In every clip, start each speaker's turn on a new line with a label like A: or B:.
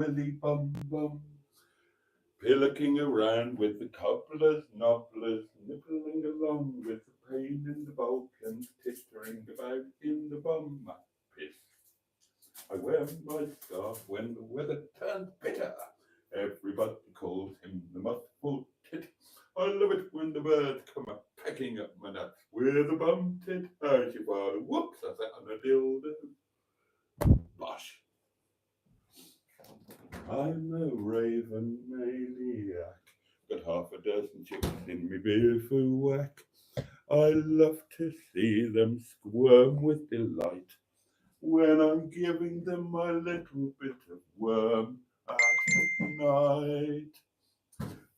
A: Willy bum bum, pillicking around with the cobblers, nobblers, nibbling along with the pain in the Balkans, tittering about in the bum piss. I wear my scarf when the weather turns bitter. Everybody calls him the muffled tit. I love it when the birds come up pecking up my nuts with a bum tit. How's your father? Whoops, I sat on a dildo. Bosh. I'm a raven maniac. Got half a dozen chickens in me bivouac. I love to see them squirm with delight when I'm giving them my little bit of worm at night.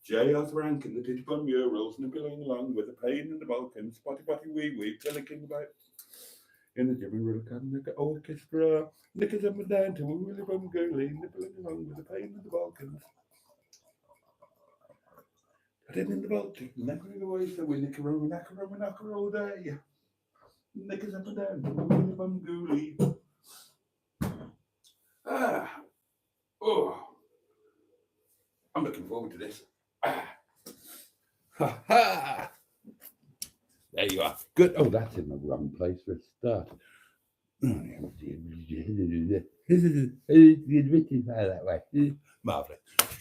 A: J. Arthur Rank in the Titty-Bum murals, nibbling along with the pain in the Balkans, spotty potty wee wee, pillicking about in the Jimmy Rullican orchestra, knickers up and down to a willy bum girly, nibbling along with the pain in the Balkans. But in the Baltic, knackering away, so we knacker all day. Knickers up and down to a willy bum girly. Oh, I'm looking forward to this. Ha ha! There you are. Good. Oh, that's in the wrong place for a start. That way. Marvellous.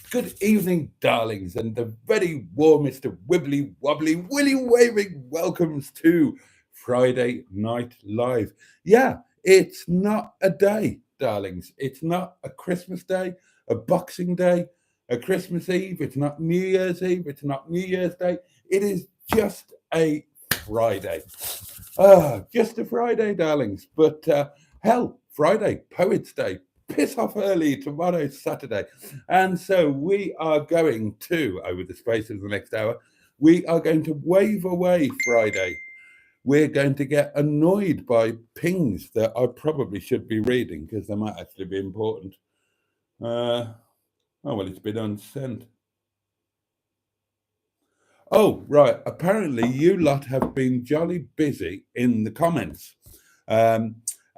A: Good evening, darlings, and the very warmest of wibbly wobbly, willy waving welcomes to Friday Night Live. Yeah, it's not a day, darlings. It's not a Christmas day, a Boxing Day, a Christmas Eve. It's not New Year's Eve. It's not New Year's Day. It is just a Friday. Just a Friday, darlings. But hell, Friday, Poets' Day. Piss off early, tomorrow's Saturday. And so we are going to, over the space of the next hour, we are going to wave away Friday. We're going to get annoyed by pings that I probably should be reading because they might actually be important. Oh, well, it's been unsent. Oh, right. Apparently, you lot have been jolly busy in the comments.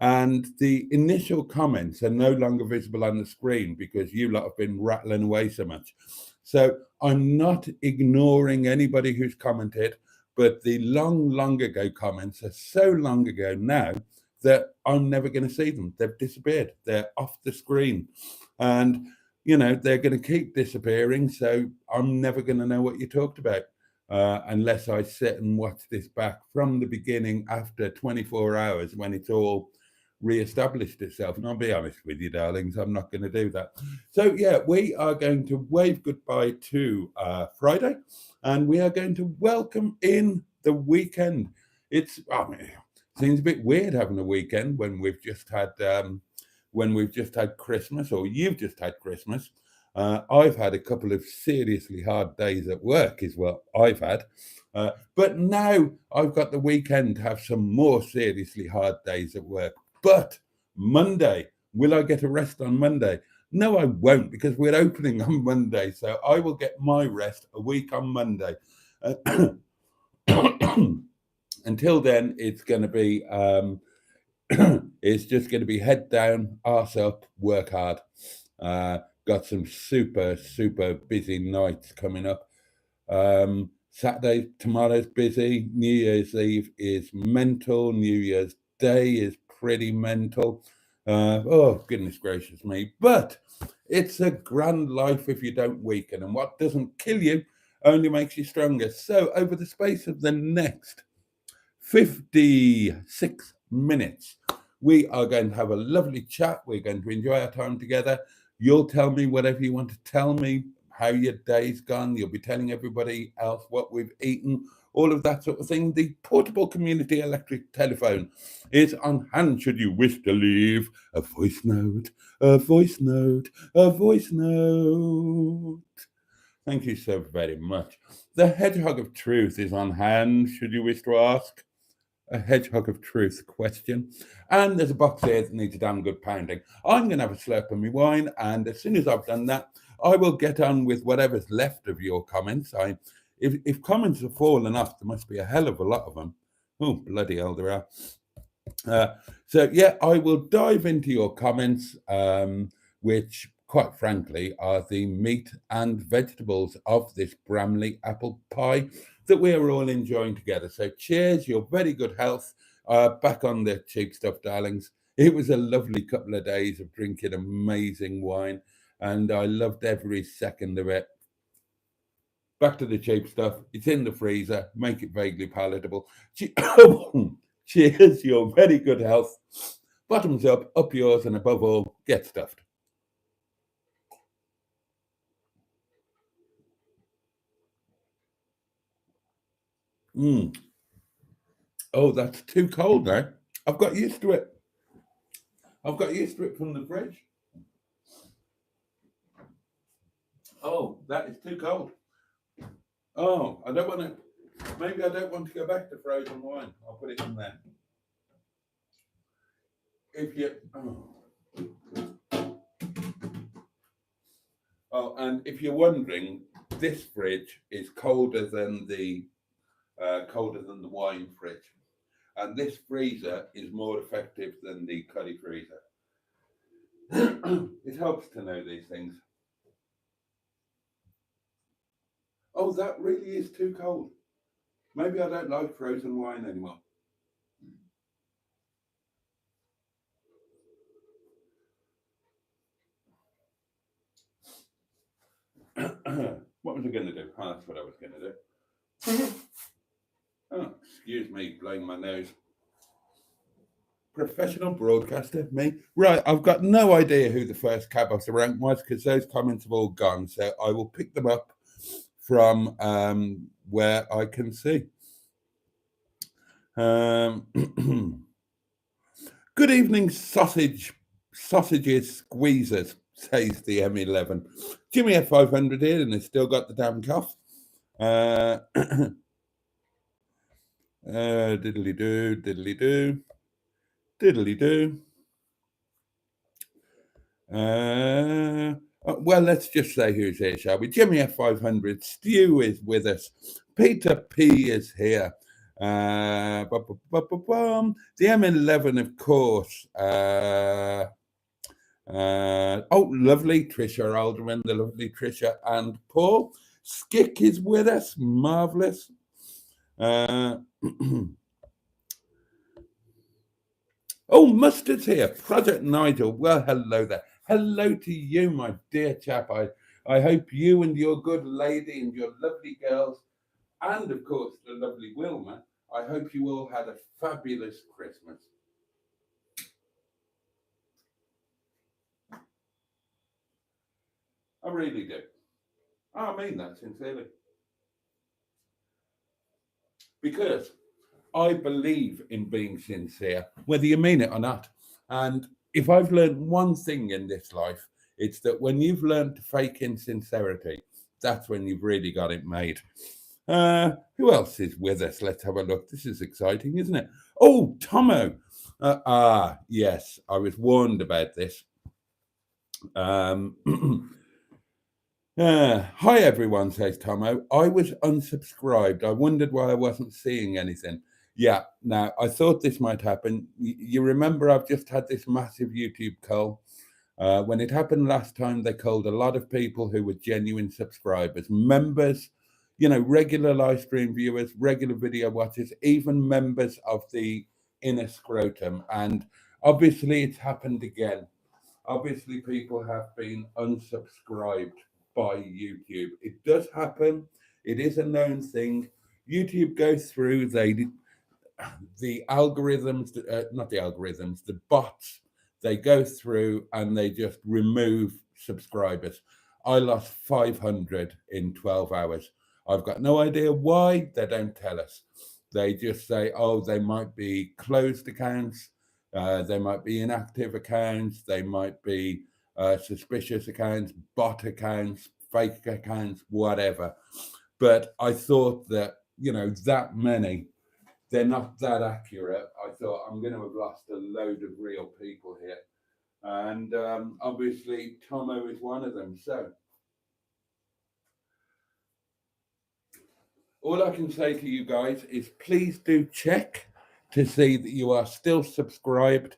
A: And the initial comments are no longer visible on the screen because you lot have been rattling away so much. So I'm not ignoring anybody who's commented, but the long ago comments are so long ago now that I'm never going to see them. They've disappeared. They're off the screen. And, you know, they're going to keep disappearing. So I'm never going to know what you talked about. Unless I sit and watch this back from the beginning after 24 hours when it's all re-established itself. And I'll be honest with you, darlings, I'm not going to do that. So, yeah, we are going to wave goodbye to Friday, and we are going to welcome in the weekend. It seems a bit weird having a weekend when we've just had Christmas, or you've just had Christmas. I've had a couple of seriously hard days at work is what I've had. But now I've got the weekend to have some more seriously hard days at work. But Monday, will I get a rest on Monday? No, I won't, because we're opening on Monday. So I will get my rest a week on Monday. Until then, it's going to be, it's just going to be head down, arse up, work hard. Got some super busy nights coming up. Saturday, tomorrow's busy. New Year's Eve is mental. New Year's Day is pretty mental. Oh, goodness gracious me. But it's a grand life if you don't weaken. And what doesn't kill you only makes you stronger. So over the space of the next 56 minutes, we are going to have a lovely chat. We're going to enjoy our time together. You'll tell me whatever you want to tell me, how your day's gone. You'll be telling everybody else what we've eaten, all of that sort of thing. The portable community electric telephone is on hand should you wish to leave a voice note, a voice note, a voice note. Thank you so very much. The hedgehog of truth is on hand should you wish to ask a hedgehog of truth question. And there's a box here that needs a damn good pounding. I'm going to have a slurp of my wine, and as soon as I've done that, I will get on with whatever's left of your comments. If comments have fallen off, there must be a hell of a lot of them. Oh, bloody hell, there are. So, yeah, I will dive into your comments, which quite frankly, are the meat and vegetables of this Bramley apple pie that we are all enjoying together. So cheers, your very good health. Back on the cheap stuff, darlings. It was a lovely couple of days of drinking amazing wine, and I loved every second of it. Back to the cheap stuff. It's in the freezer. Make it vaguely palatable. Cheers, your very good health. Bottoms up yours, and above all, get stuffed. Mm. Oh, that's too cold now. I've got used to it. I've got used to it from the fridge. Oh, that is too cold. Oh, I don't want to. Maybe I don't want to go back to frozen wine. I'll put it in there. If you. Oh, and if you're wondering, this fridge is colder than the wine fridge, and this freezer is more effective than the curry freezer. It helps to know these things. Oh, that really is too cold. Maybe I don't like frozen wine anymore. What was I going to do? Oh, that's what I was going to do. Oh, excuse me, blowing my nose. Professional broadcaster, me. Right, I've got no idea who the first cab off the rank was because those comments have all gone. So I will pick them up from where I can see. Good evening, sausages, squeezers, says the M11. Jimmy F500 here, and he's still got the damn cough. Diddly do, diddly do, diddly do. Well, let's just say who's here, shall we? Jimmy F500, Stu is with us, Peter P is here. The M11, of course. Oh, lovely Trisha Alderman, the lovely Trisha and Paul. Skick is with us, marvelous. Oh, Mustard's here, Project Nigel. Well, hello there. Hello to you, my dear chap. I hope you and your good lady and your lovely girls, and of course the lovely Wilma, I hope you all had a fabulous Christmas. I really do. I mean that sincerely. Because I believe in being sincere, whether you mean it or not. And if I've learned one thing in this life, it's that when you've learned to fake insincerity, that's when you've really got it made. Who else is with us? Let's have a look. This is exciting, isn't it? Oh, Tomo. Yes, I was warned about this. Hi everyone, says Tomo. I was unsubscribed. I wondered why I wasn't seeing anything. Yeah, now I thought this might happen. You remember I've just had this massive YouTube cull. When it happened last time, they culled a lot of people who were genuine subscribers, members, regular live stream viewers, regular video watchers, even members of the inner scrotum. And obviously it's happened again. Obviously people have been unsubscribed by YouTube. It does happen. It is a known thing. YouTube goes through, the algorithms, not the algorithms, the bots, they go through and they just remove subscribers. I lost 500 in 12 hours. I've got no idea why. They don't tell us. They just say, oh, they might be closed accounts, they might be inactive accounts, they might be suspicious accounts, bot accounts, fake accounts, whatever. But I thought that, that many, they're not that accurate. I thought I'm going to have lost a load of real people here. And obviously, Tomo is one of them. So all I can say to you guys is please do check to see that you are still subscribed.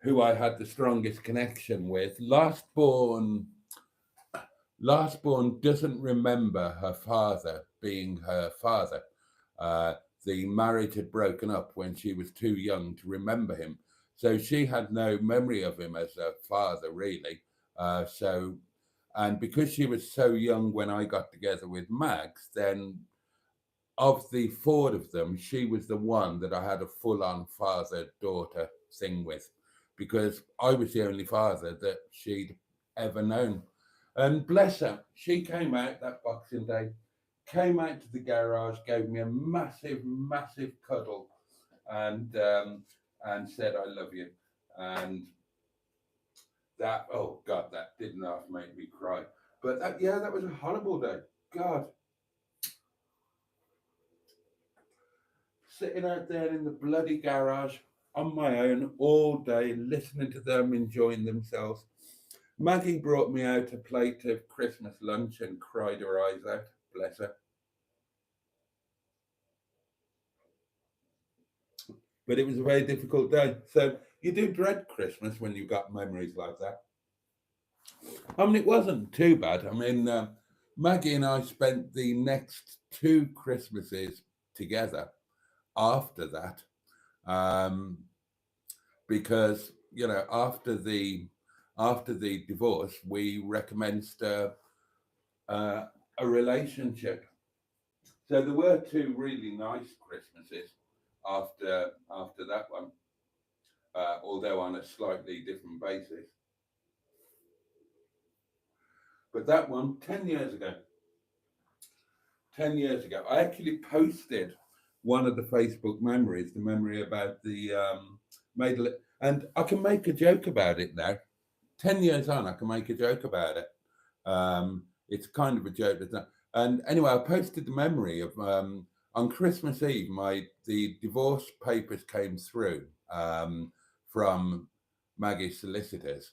A: who I had the strongest connection with. Lastborn doesn't remember her father being her father. Uh, the marriage had broken up when she was too young to remember him. So she had no memory of him as a father, really. And because she was so young when I got together with Max, then of the four of them, she was the one that I had a full on father daughter thing with, because I was the only father that she'd ever known. And bless her, she came out that Boxing Day, came out to the garage, gave me a massive, massive cuddle, and and said, "I love you." And that, oh God, that didn't half make me cry. But that, yeah, that was a horrible day. God, sitting out there in the bloody garage on my own all day, listening to them enjoying themselves. Maggie brought me out a plate of Christmas lunch and cried her eyes out. Bless her. But it was a very difficult day. So you do dread Christmas when you've got memories like that. I mean, it wasn't too bad. I mean, Maggie and I spent the next two Christmases together after that, um, because after the divorce, we recommenced a relationship. So there were two really nice Christmases after that one, although on a slightly different basis. But that one, 10 years ago, 10 years ago, I actually posted one of the Facebook memories, the memory about the and I can make a joke about it now. 10 years on, I can make a joke about it. It's kind of a joke, isn't it? And anyway, I posted the memory of on Christmas Eve, the divorce papers came through from Maggie's solicitors,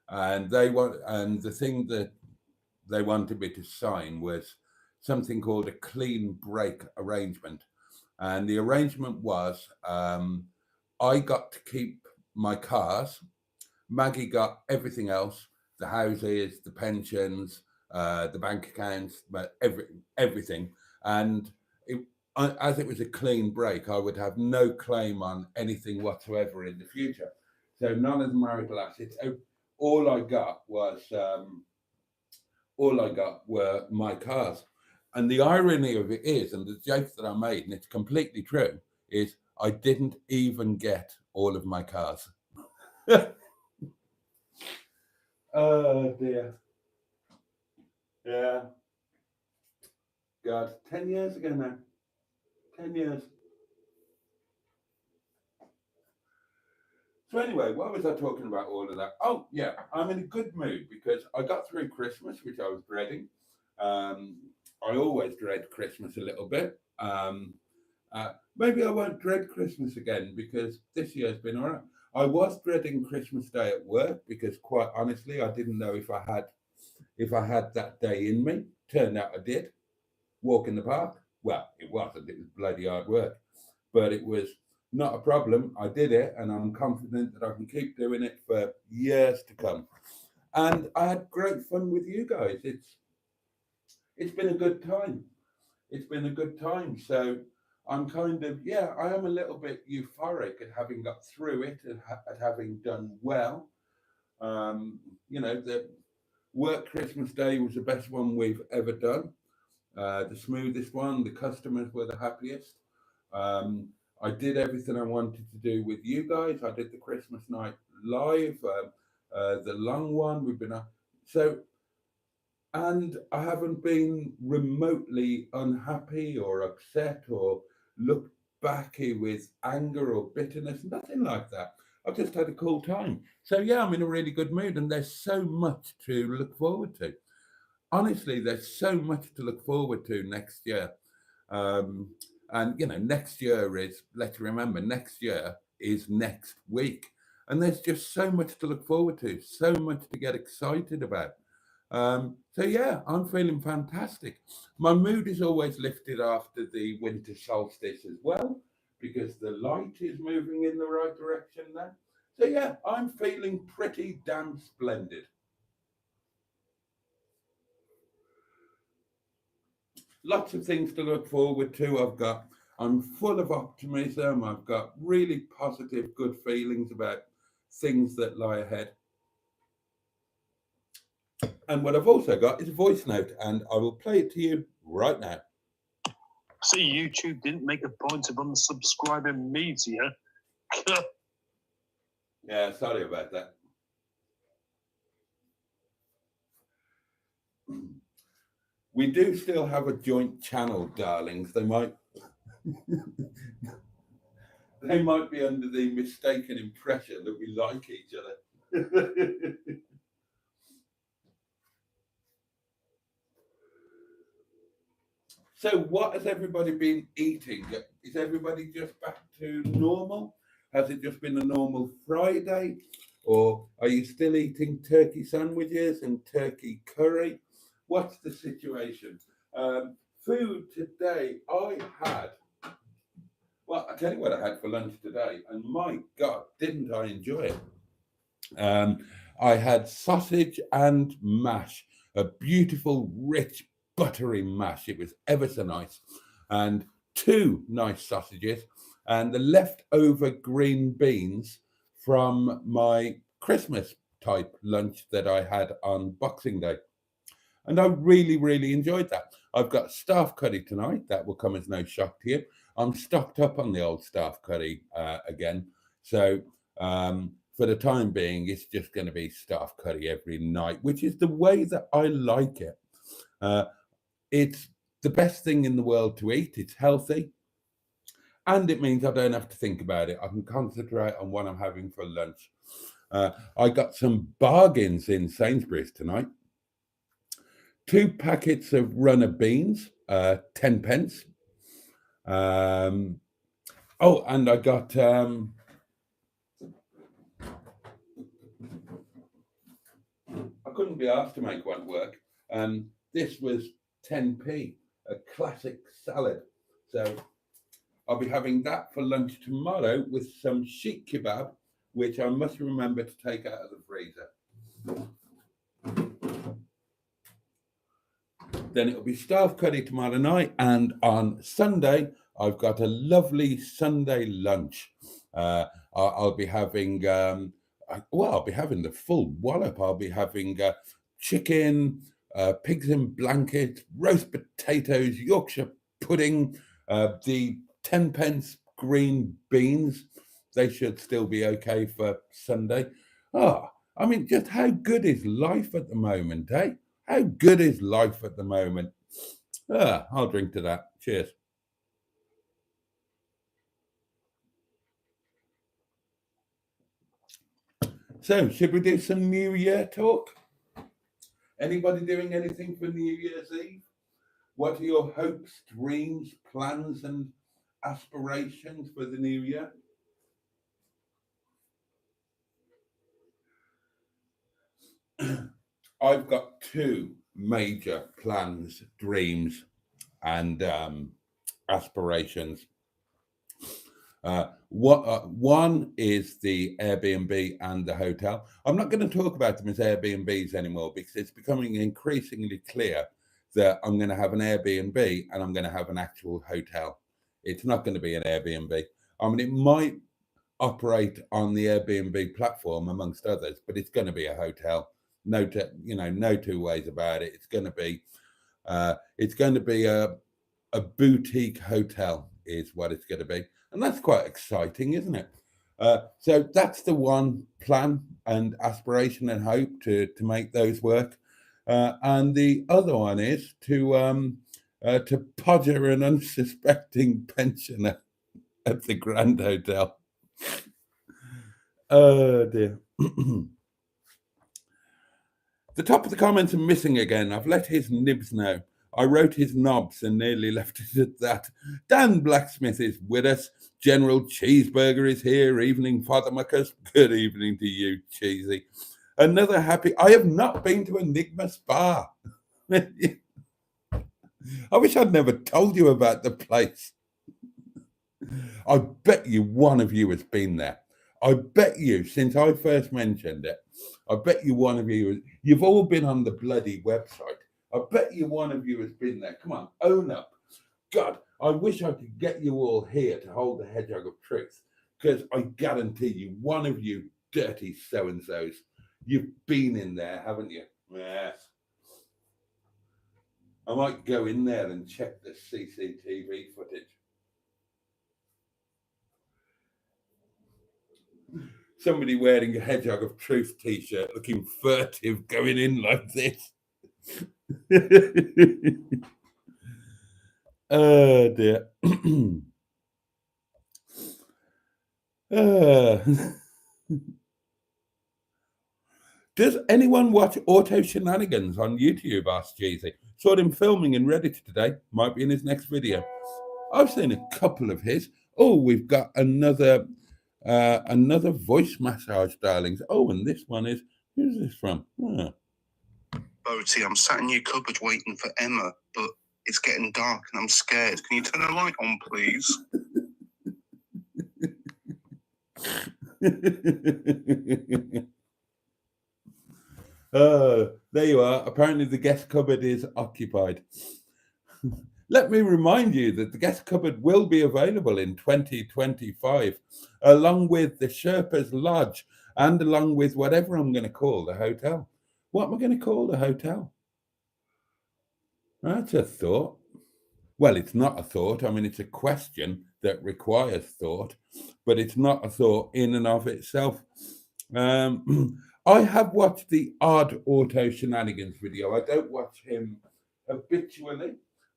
A: and the thing that they wanted me to sign was something called a clean break arrangement. And the arrangement was I got to keep my cars, Maggie got everything else, the houses, the pensions, the bank accounts, but everything. And as it was a clean break, I would have no claim on anything whatsoever in the future. So none of the marital assets. All I got was all I got were my cars. And the irony of it is, and the joke that I made, and it's completely true, is I didn't even get all of my cars. Oh dear. Yeah. God, 10 years ago now. 10 years. So anyway, why was I talking about all of that? Oh, yeah, I'm in a good mood because I got through Christmas, which I was dreading. Um, I always dread Christmas a little bit. Maybe I won't dread Christmas again because this year's been all right. I was dreading Christmas Day at work because, quite honestly, I didn't know if I had that day in me. Turned out I did. Walk in the park. Well, it wasn't. It was bloody hard work, but it was not a problem. I did it, and I'm confident that I can keep doing it for years to come. And I had great fun with you guys. It's been a good time. It's been a good time. So I'm kind of, yeah, I am a little bit euphoric at having got through it and at having done well. The work Christmas Day was the best one we've ever done. The smoothest one. The customers were the happiest. Um, I did everything I wanted to do with you guys. I did the Christmas night live, the long one. So, and I haven't been remotely unhappy or upset or looked back with anger or bitterness. Nothing like that. I've just had a cool time. So yeah, I'm in a really good mood, and there's so much to look forward to. Honestly, there's so much to look forward to next year. Um, and next year is, let's remember, next year is next week. And there's just so much to look forward to, so much to get excited about. So yeah, I'm feeling fantastic. My mood is always lifted after the winter solstice as well, because the light is moving in the right direction now. So yeah, I'm feeling pretty damn splendid. Lots of things to look forward to. I'm full of optimism. I've got really positive, good feelings about things that lie ahead. And what I've also got is a voice note, and I will play it to you right now.
B: See, YouTube didn't make a point of unsubscribing me to you.
A: Yeah, sorry about that. We do still have a joint channel, darlings. They might they might be under the mistaken impression that we like each other. So what has everybody been eating? Is everybody just back to normal? Has it just been a normal Friday? Or are you still eating turkey sandwiches and turkey curry? What's the situation? Food today, I had, well, I'll tell you what I had for lunch today, and my God, didn't I enjoy it? I had sausage and mash, a beautiful, rich, buttery mash. It was ever so nice. And two nice sausages, and the leftover green beans from my Christmas type lunch that I had on Boxing Day. And I really, really enjoyed that. I've got staff curry tonight. That will come as no shock to you. I'm stocked up on the old staff curry again. So for the time being, it's just going to be staff curry every night, which is the way that I like it. It's the best thing in the world to eat. It's healthy. And it means I don't have to think about it. I can concentrate on what I'm having for lunch. I got some bargains in Sainsbury's tonight. 2 packets of runner beans, 10 pence. And I got I couldn't be asked to make one work. This was 10p, a classic salad. So I'll be having that for lunch tomorrow with some sheep kebab, which I must remember to take out of the freezer. Then it'll be staff curry tomorrow night, and on Sunday I've got a lovely Sunday lunch. I'll be having I'll be having the full wallop. I'll be having chicken, pigs in blankets, roast potatoes, Yorkshire pudding, the 10 pence green beans. They should still be okay for Sunday. I mean, just how good is life at the moment, eh? How good is life at the moment? I'll drink to that. Cheers. So, should we do some New Year talk? Anybody doing anything for New Year's Eve? What are your hopes, dreams, plans, and aspirations for the new year? I've got 2 major plans, dreams, and aspirations. One is the Airbnb and the hotel. I'm not going to talk about them as Airbnbs anymore because it's becoming increasingly clear that I'm going to have an Airbnb and I'm going to have an actual hotel. It's not going to be an Airbnb. I mean, it might operate on the Airbnb platform amongst others, but it's going to be a hotel. No two ways about it. It's going to be a boutique hotel is what it's going to be. And that's quite exciting, isn't it? So that's the one plan and aspiration and hope to make those work. And the other one is to podger an unsuspecting pensioner at the Grand Hotel. Oh dear. The top of the comments are missing again. I've let his nibs know. I wrote his knobs and nearly left it at that. Dan Blacksmith is with us. General Cheeseburger is here. Evening, Father Muckers. Good evening to you, Cheesy. Another happy... I have not been to Enigma Spa. I wish I'd never told you about the place. I bet you one of you has been there. I bet you, since I first mentioned it, I bet you one of you, you've all been on the bloody website. I bet you one of you has been there. Come on, own up. God, I wish I could get you all here to hold the hedgehog of truth, because I guarantee you, one of you dirty so-and-sos, you've been in there, haven't you? Yes. I might go in there and check the CCTV footage. Somebody wearing a Hedgehog of Truth t-shirt, looking furtive, going in like this. Oh dear. Does anyone watch Auto Shenanigans on YouTube? Asked Jeezy. Saw him filming in Reddit today. Might be in his next video. I've seen a couple of his. Oh, we've got another voice massage, darlings. Oh, and this one is, who's this from? Oh.
C: Boaty, I'm sat in your cupboard waiting for Emma, but it's getting dark and I'm scared. Can you turn the light on, please?
A: There you are. Apparently the guest cupboard is occupied. Let me remind you that the guest cupboard will be available in 2025, along with the Sherpa's Lodge and along with whatever I'm going to call the hotel. What am I going to call the hotel? That's a thought. Well, it's not a thought. I mean, it's a question that requires thought, but it's not a thought in and of itself. I have watched the odd Auto Shenanigans video. I don't watch him habitually,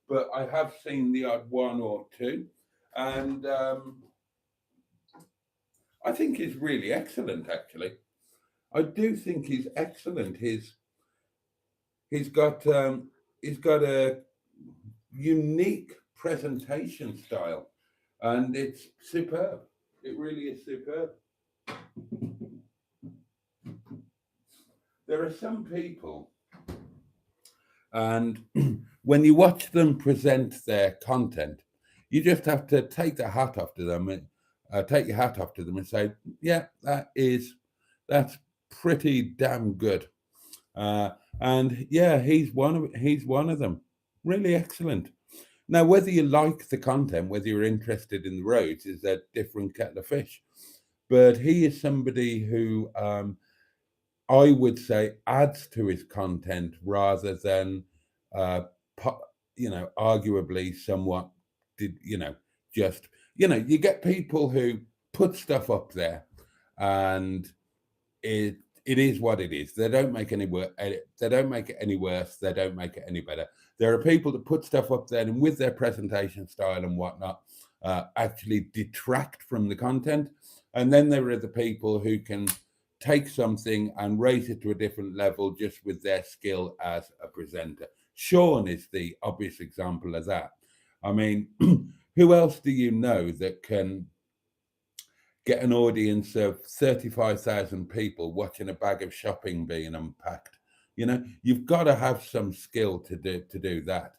A: but I have seen the odd one or two. And I think he's really excellent, actually. I do think he's excellent. He's got a unique presentation style, and it's superb. It really is superb. There are some people, and when you watch them present their content, you just have to take the hat off to them and take your hat off to them and say, yeah, that's pretty damn good. And yeah, he's one of them. Really excellent. Now, whether you like the content, whether you're interested in the roads, is a different kettle of fish. But he is somebody who I would say adds to his content rather than, arguably somewhat, you get people who put stuff up there and it is what it is. They don't make any work. They don't make it any worse. They don't make it any better. There are people that put stuff up there and with their presentation style and whatnot, actually detract from the content. And then there are the people who can take something and raise it to a different level just with their skill as a presenter. Sean is the obvious example of that. I mean, who else do you know that can get an audience of 35,000 people watching a bag of shopping being unpacked? You've got to have some skill to do that,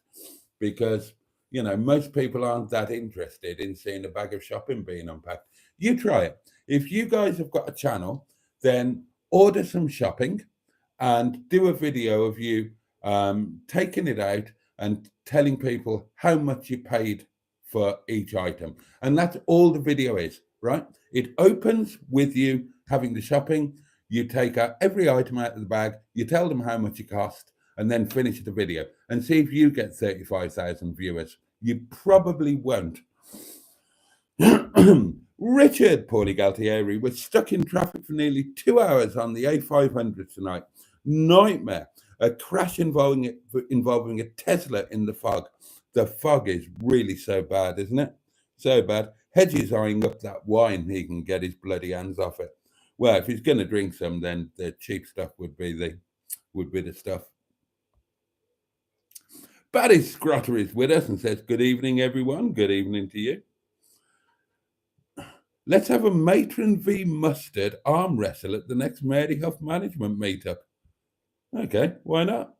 A: because most people aren't that interested in seeing a bag of shopping being unpacked. You try it. If you guys have got a channel, then order some shopping and do a video of you taking it out and telling people how much you paid for each item. And that's all the video is, right? It opens with you having the shopping. You take out every item out of the bag, you tell them how much it cost, and then finish the video and see if you get 35,000 viewers. You probably won't. Richard Paulie Galtieri was stuck in traffic for nearly 2 hours on the A500 tonight. Nightmare. A crash involving a Tesla in the fog. The fog is really so bad, isn't it? So bad. Hedges eyeing up that wine. He can get his bloody hands off it. Well, if he's going to drink some, then the cheap stuff would be the stuff. Barry Scrotter is with us and says, good evening, everyone. Good evening to you. Let's have a Matron v Mustard arm wrestle at the next Mary Huff management meetup. Okay, why not?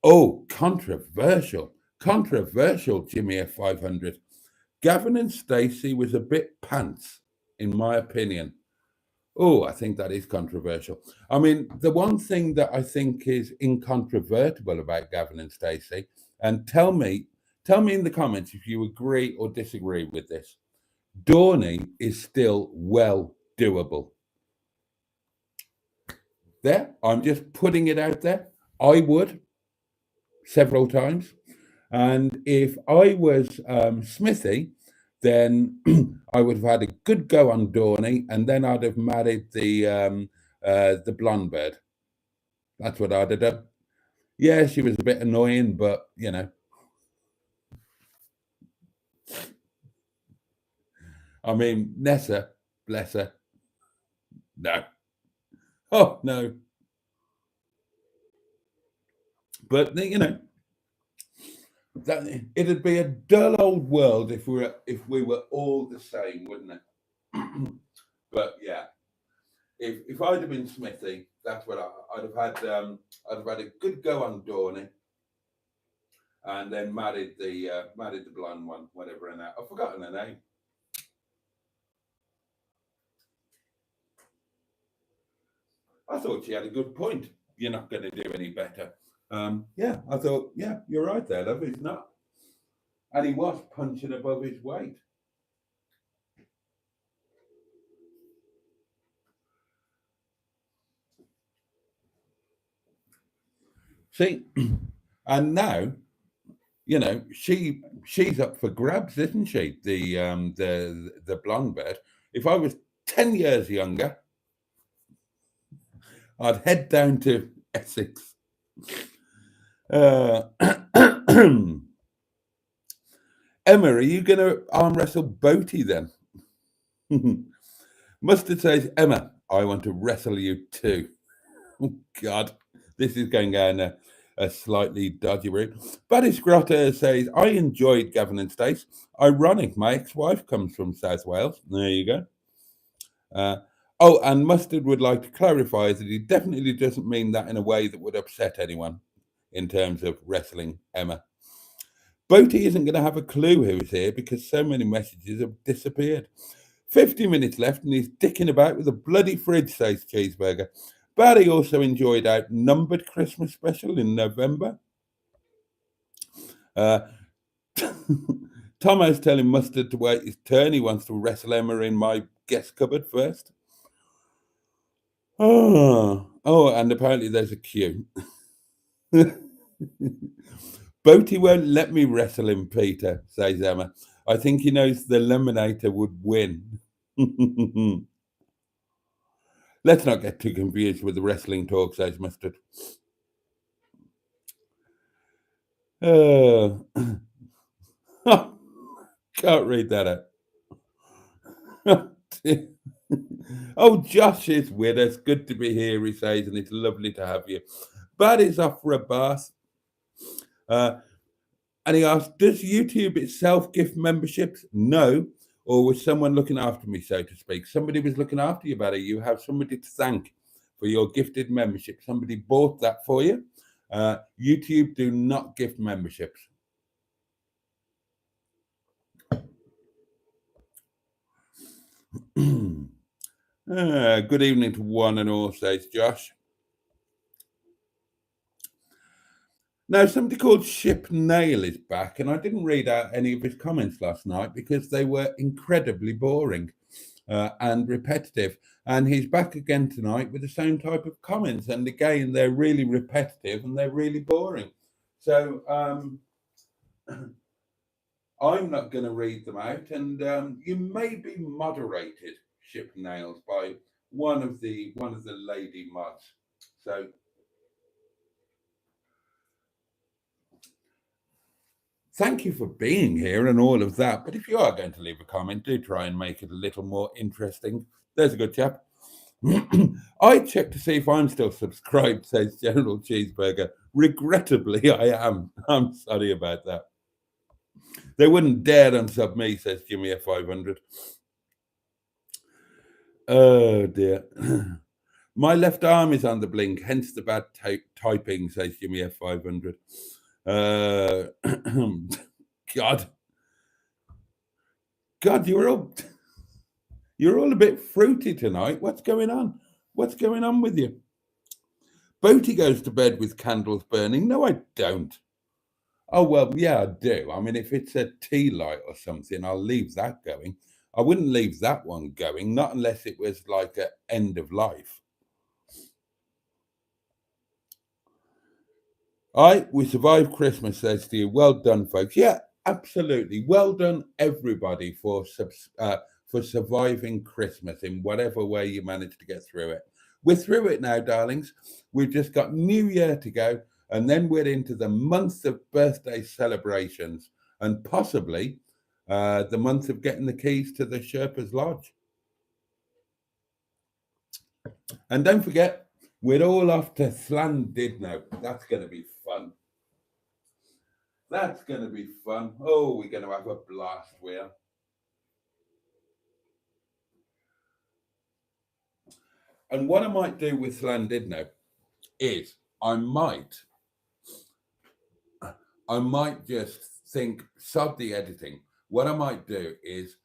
A: Oh, controversial, Jimmy F500. Gavin and Stacey was a bit pants in my opinion. Oh, I think that is controversial. I mean, the one thing that I think is incontrovertible about Gavin and Stacey, and tell me in the comments if you agree or disagree with this. Dawning is still well doable. There, I'm just putting it out there. I would several times. And if I was Smithy, then I would have had a good go on Dawning, and then I'd have married the blonde bird. That's what I'd have done. Yeah, she was a bit annoying, but you know. I mean, Nessa, bless her. No. Oh no. But you know, that it'd be a dull old world if we were all the same, wouldn't it? But yeah, if I'd have been Smithy, that's what I'd have had. I'd have had a good go on Dawning, and then married the blonde one, whatever her name. I've forgotten her name. I thought she had a good point. You're not going to do any better. Yeah, I thought, yeah, you're right there, love. He's not, and he was punching above his weight. See, and now, you know, she's up for grabs, isn't she? The blonde bird. If I was 10 years younger, I'd head down to Essex. Emma, are you going to arm wrestle Boaty then? Mustard says, Emma, I want to wrestle you too. Oh, God, this is going down a slightly dodgy route. Buddy Scrotter says, I enjoyed Gavin and Stace. Ironic, my ex-wife comes from South Wales. There you go. Oh, and Mustard would like to clarify that he definitely doesn't mean that in a way that would upset anyone in terms of wrestling Emma. Boaty isn't going to have a clue who's here because so many messages have disappeared. 50 minutes left and he's dicking about with a bloody fridge, says Cheeseburger. Barry also enjoyed Outnumbered Christmas special in November. Tomo's telling Mustard to wait his turn. He wants to wrestle Emma in my guest cupboard first. Oh, and apparently there's a queue. Boaty won't let me wrestle him, Peter, says Emma. I think he knows the Eliminator would win. Let's not get too confused with the wrestling talk, says Mustard. Can't read that out. Oh, Josh is with us. Good to be here, he says, and it's lovely to have you. Buddy's off for a bath. And he asked, does YouTube itself gift memberships? No. Or was someone looking after me, so to speak? Somebody was looking after you, Barry. You have somebody to thank for your gifted membership. Somebody bought that for you. YouTube do not gift memberships. Good evening to one and all, says Josh. Now, somebody called Ship Nail is back, and I didn't read out any of his comments last night because they were incredibly boring and repetitive. And he's back again tonight with the same type of comments. And again, they're really repetitive and they're really boring. So I'm not going to read them out. And you may be moderated, Ship Nails, by one of the lady mods. So thank you for being here and all of that. But if you are going to leave a comment, do try and make it a little more interesting. There's a good chap. I checked to see if I'm still subscribed, says General Cheeseburger. Regrettably, I am. I'm sorry about that. They wouldn't dare unsub me, says Jimmy F500. Oh, dear. My left arm is on the blink, hence the bad typing, says Jimmy F500. God, You're all a bit fruity tonight. What's going on? What's going on with you? Boaty goes to bed with candles burning. No, I don't. Oh, well, yeah, I do. I mean, if it's a tea light or something, I'll leave that going. I wouldn't leave that one going, not unless it was like an end of life. We survived Christmas, says to you. Well done, folks. Yeah, absolutely. Well done, everybody, for surviving Christmas in whatever way you managed to get through it. We're through it now, darlings. We've just got New Year to go, and then we're into the month of birthday celebrations and possibly the month of getting the keys to the Sherpa's Lodge. And don't forget, we're all off to Llandudno. That's going to be fun. That's going to be fun. Oh, we're going to have a blast, we are. And what I might do with Llandudno is I might just think, sod the editing. What I might do is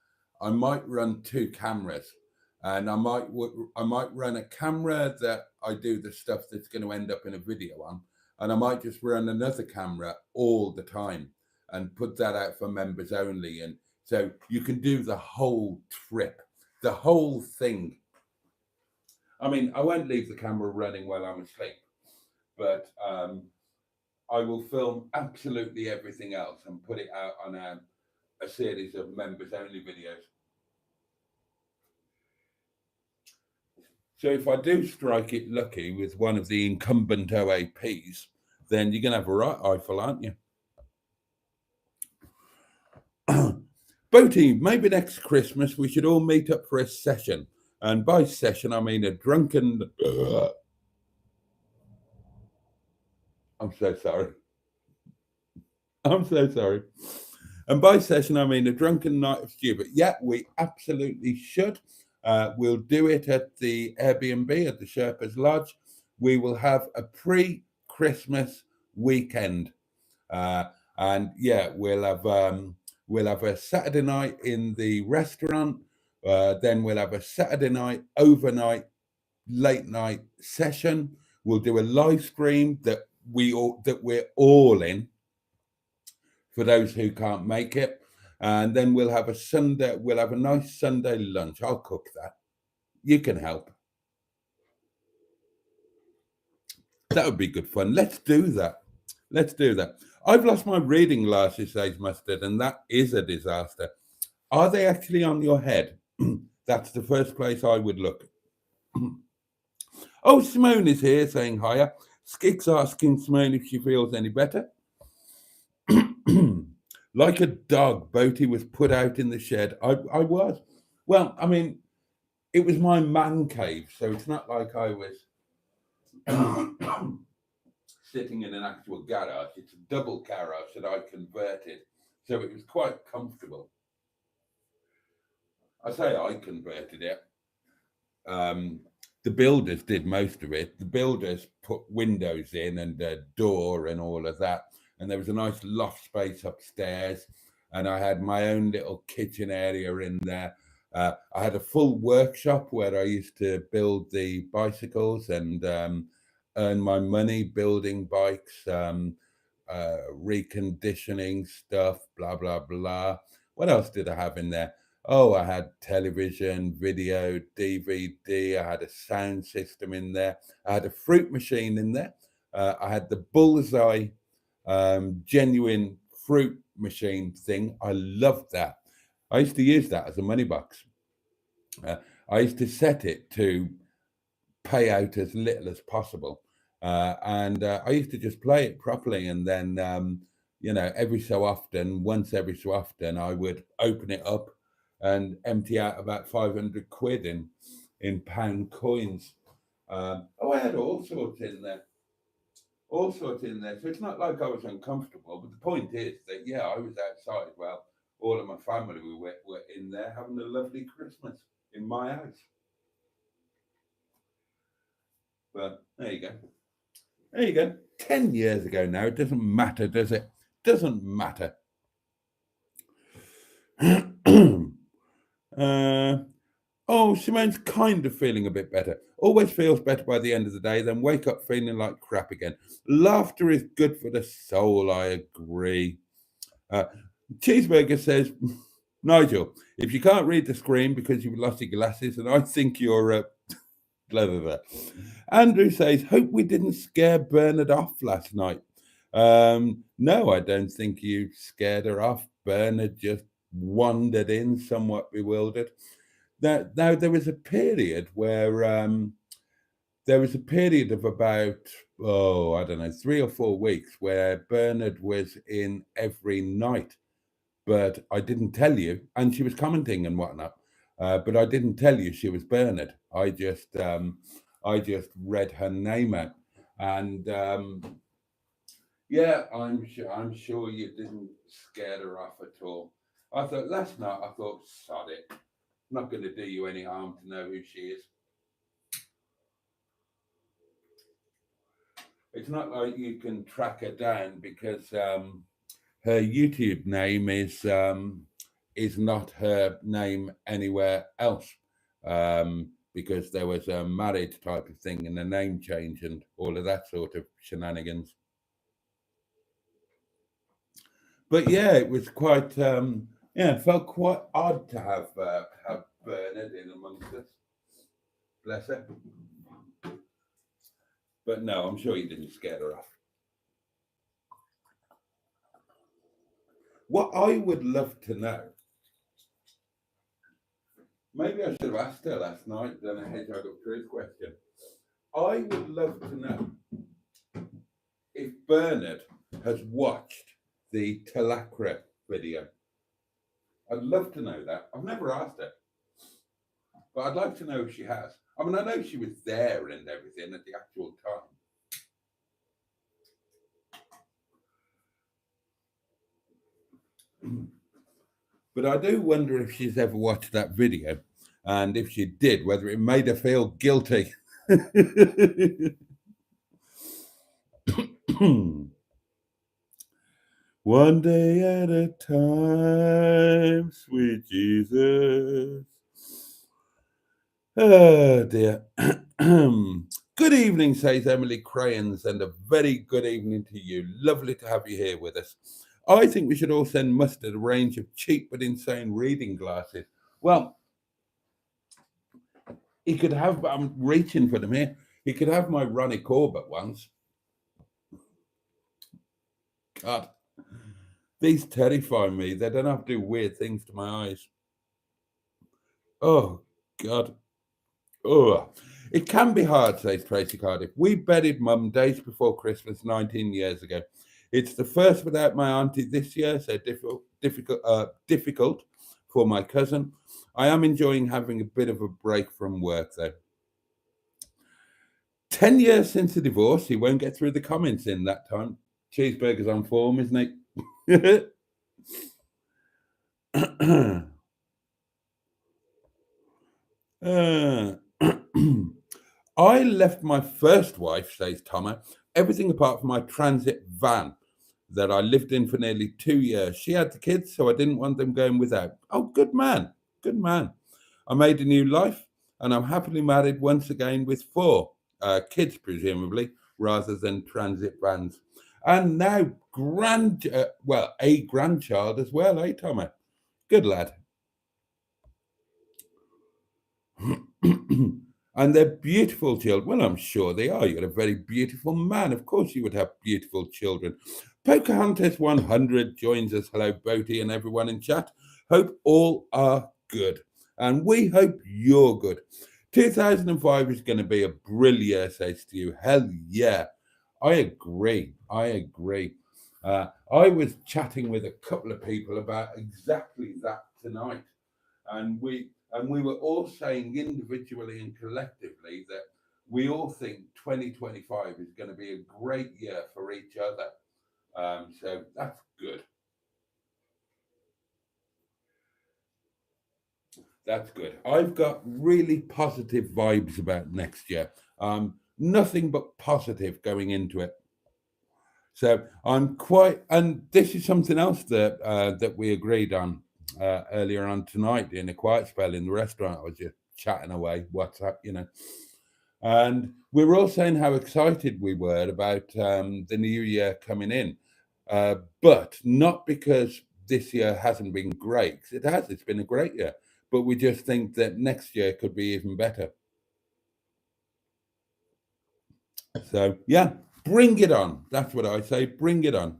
A: I might run 2 cameras. And I might run a camera that I do the stuff that's going to end up in a video on, and I might just run another camera all the time and put that out for members only. And so you can do the whole trip, the whole thing. I mean, I won't leave the camera running while I'm asleep, but I will film absolutely everything else and put it out on a series of members only videos. So if I do strike it lucky with one of the incumbent OAPs, then you're going to have a right eyeful, aren't you? Boaty, maybe next Christmas we should all meet up for a session. And by session, I mean a drunken... I'm so sorry. I'm so sorry. And by session, I mean a drunken night of stew. But yeah, we absolutely should. We'll do it at the Airbnb at the Sherpa's Lodge. We will have a pre-Christmas weekend, and yeah, we'll have a Saturday night in the restaurant. Then we'll have a Saturday night overnight late night session. We'll do a live stream that we're all in for those who can't make it. And then we'll have a nice Sunday lunch. I'll cook that. You can help. That would be good fun. Let's do that. Let's do that. I've lost my reading glasses, says Mustard, and that is a disaster. Are they actually on your head? That's the first place I would look. Oh, Simone is here saying hiya. Skig's asking Simone if she feels any better. Like a dog, Boaty was put out in the shed. I was. Well, I mean, it was my man cave, so it's not like I was sitting in an actual garage. It's a double garage that I converted, so it was quite comfortable. I say I converted it. The builders did most of it. The builders put windows in and a door and all of that. And there was a nice loft space upstairs, and I had my own little kitchen area in there. I had a full workshop where I used to build the bicycles and earn my money building bikes, reconditioning stuff, blah, blah, blah. What else did I have in there? Oh, I had television, video, DVD. I had a sound system in there. I had a fruit machine in there. I had the Bullseye genuine fruit machine thing. I loved that. I used to use that as a money box. I used to set it to pay out as little as possible. And I used to just play it properly. And then, once every so often, I would open it up and empty out about 500 quid in pound coins. I had all sorts in there. All sorts in there. So it's not like I was uncomfortable, but the point is that, yeah, I was outside while all of my family were in there having a lovely Christmas in my house. But there you go. There you go. 10 years ago now. It doesn't matter, does it? Doesn't matter. Oh, Simone's kind of feeling a bit better. Always feels better by the end of the day, then wake up feeling like crap again. Laughter is good for the soul, I agree. Cheeseburger says, Nigel, if you can't read the screen because you've lost your glasses, and I think you're blah, blah, blah. Andrew says, hope we didn't scare Bernard off last night. No, I don't think you scared her off. Bernard just wandered in somewhat bewildered. Now there was a period where there was a period of about, I don't know, 3 or 4 weeks where Bernard was in every night, but I didn't tell you, and she was commenting and whatnot, but I didn't tell you she was Bernard. I just read her name out, and yeah, I'm sure you didn't scare her off at all. I thought last night, sod it, not going to do you any harm to know who she is. It's not like you can track her down because her YouTube name is not her name anywhere else, because there was a marriage type of thing and a name change and all of that sort of shenanigans. But yeah, it was quite it felt quite odd to have Bernard in amongst us. Bless her. But no, I'm sure you didn't scare her off. What I would love to know, maybe I should have asked her last night, then a hedgehog up truth question. I would love to know if Bernard has watched the Talacra video. I'd love to know that. I've never asked her, but I'd like to know if she has. I mean, I know she was there and everything at the actual time. But I do wonder if she's ever watched that video, and if she did, whether it made her feel guilty. One day at a time, sweet Jesus. Oh dear. Good evening, says Emily Crayons, and a very good evening to you. Lovely to have you here with us. I think we should all send Mustard a range of cheap but insane reading glasses. Well, he could have, I'm reaching for them here, he could have my Ronnie Corbett ones. God, these terrify me. They don't have to do weird things to my eyes. Oh, God. Oh, it can be hard, says Tracy Cardiff. We buried Mum days before Christmas 19 years ago. It's the first without my auntie this year, so difficult for my cousin. I am enjoying having a bit of a break from work, though. 10 years since the divorce. He won't get through the comments in that time. Cheeseburger's on form, isn't he? I left my first wife, says Thomas, everything apart from my transit van that I lived in for nearly 2 years. She had the kids, so I didn't want them going without. Oh, good man. Good man. I made a new life, and I'm happily married once again with 4 kids, presumably, rather than transit vans. And now a grandchild as well, eh, Thomas? Good lad. And they're beautiful children. Well, I'm sure they are. You're a very beautiful man. Of course you would have beautiful children. Pocahontas 100 joins us. Hello, Boaty and everyone in chat. Hope all are good. And we hope you're good. 2005 is going to be a brilliant, says to you. Hell yeah. I agree. I was chatting with a couple of people about exactly that tonight. And we were all saying individually and collectively that we all think 2025 is going to be a great year for each other. So that's good. That's good. I've got really positive vibes about next year. Nothing but positive going into it. So I'm quite, and this is something else that we agreed on earlier on tonight in a quiet spell in the restaurant I was just chatting away, WhatsApp, And we were all saying how excited we were about the new year coming in, but not because this year hasn't been great. It has. It's been a great year, but we just think that next year could be even better. So yeah, bring it on. That's what I say. Bring it on.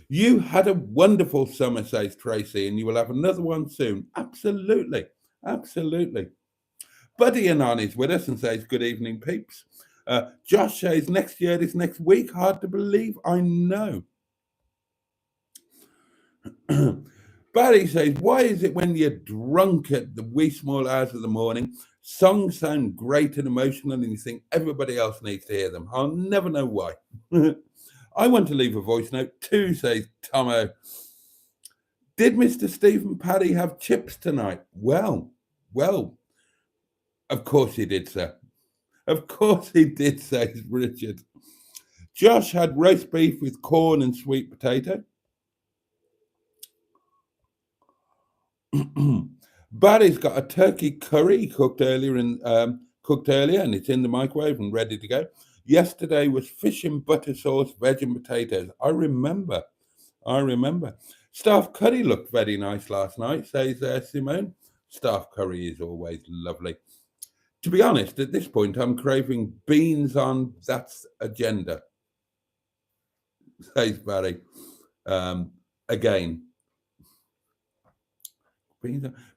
A: You had a wonderful summer, says Tracy, and you will have another one soon. Absolutely. Absolutely. Buddy Anon is with us and says, good evening, peeps. Josh says, next year is next week. Hard to believe. I know. Barry says, why is it when you're drunk at the wee small hours of the morning, songs sound great and emotional and you think everybody else needs to hear them? I'll never know why. I want to leave a voice note too, says Tomo. Did Mr. Stephen Paddy have chips tonight? Well, of course he did, sir. Of course he did, says Richard. Josh had roast beef with corn and sweet potato. Barry's got a turkey curry cooked earlier and it's in the microwave and ready to go. Yesterday was fish and butter sauce, veg and potatoes. I remember. Staff curry looked very nice last night, says Simone. Staff curry is always lovely. To be honest, at this point, I'm craving beans on that's agenda, says Barry. Again.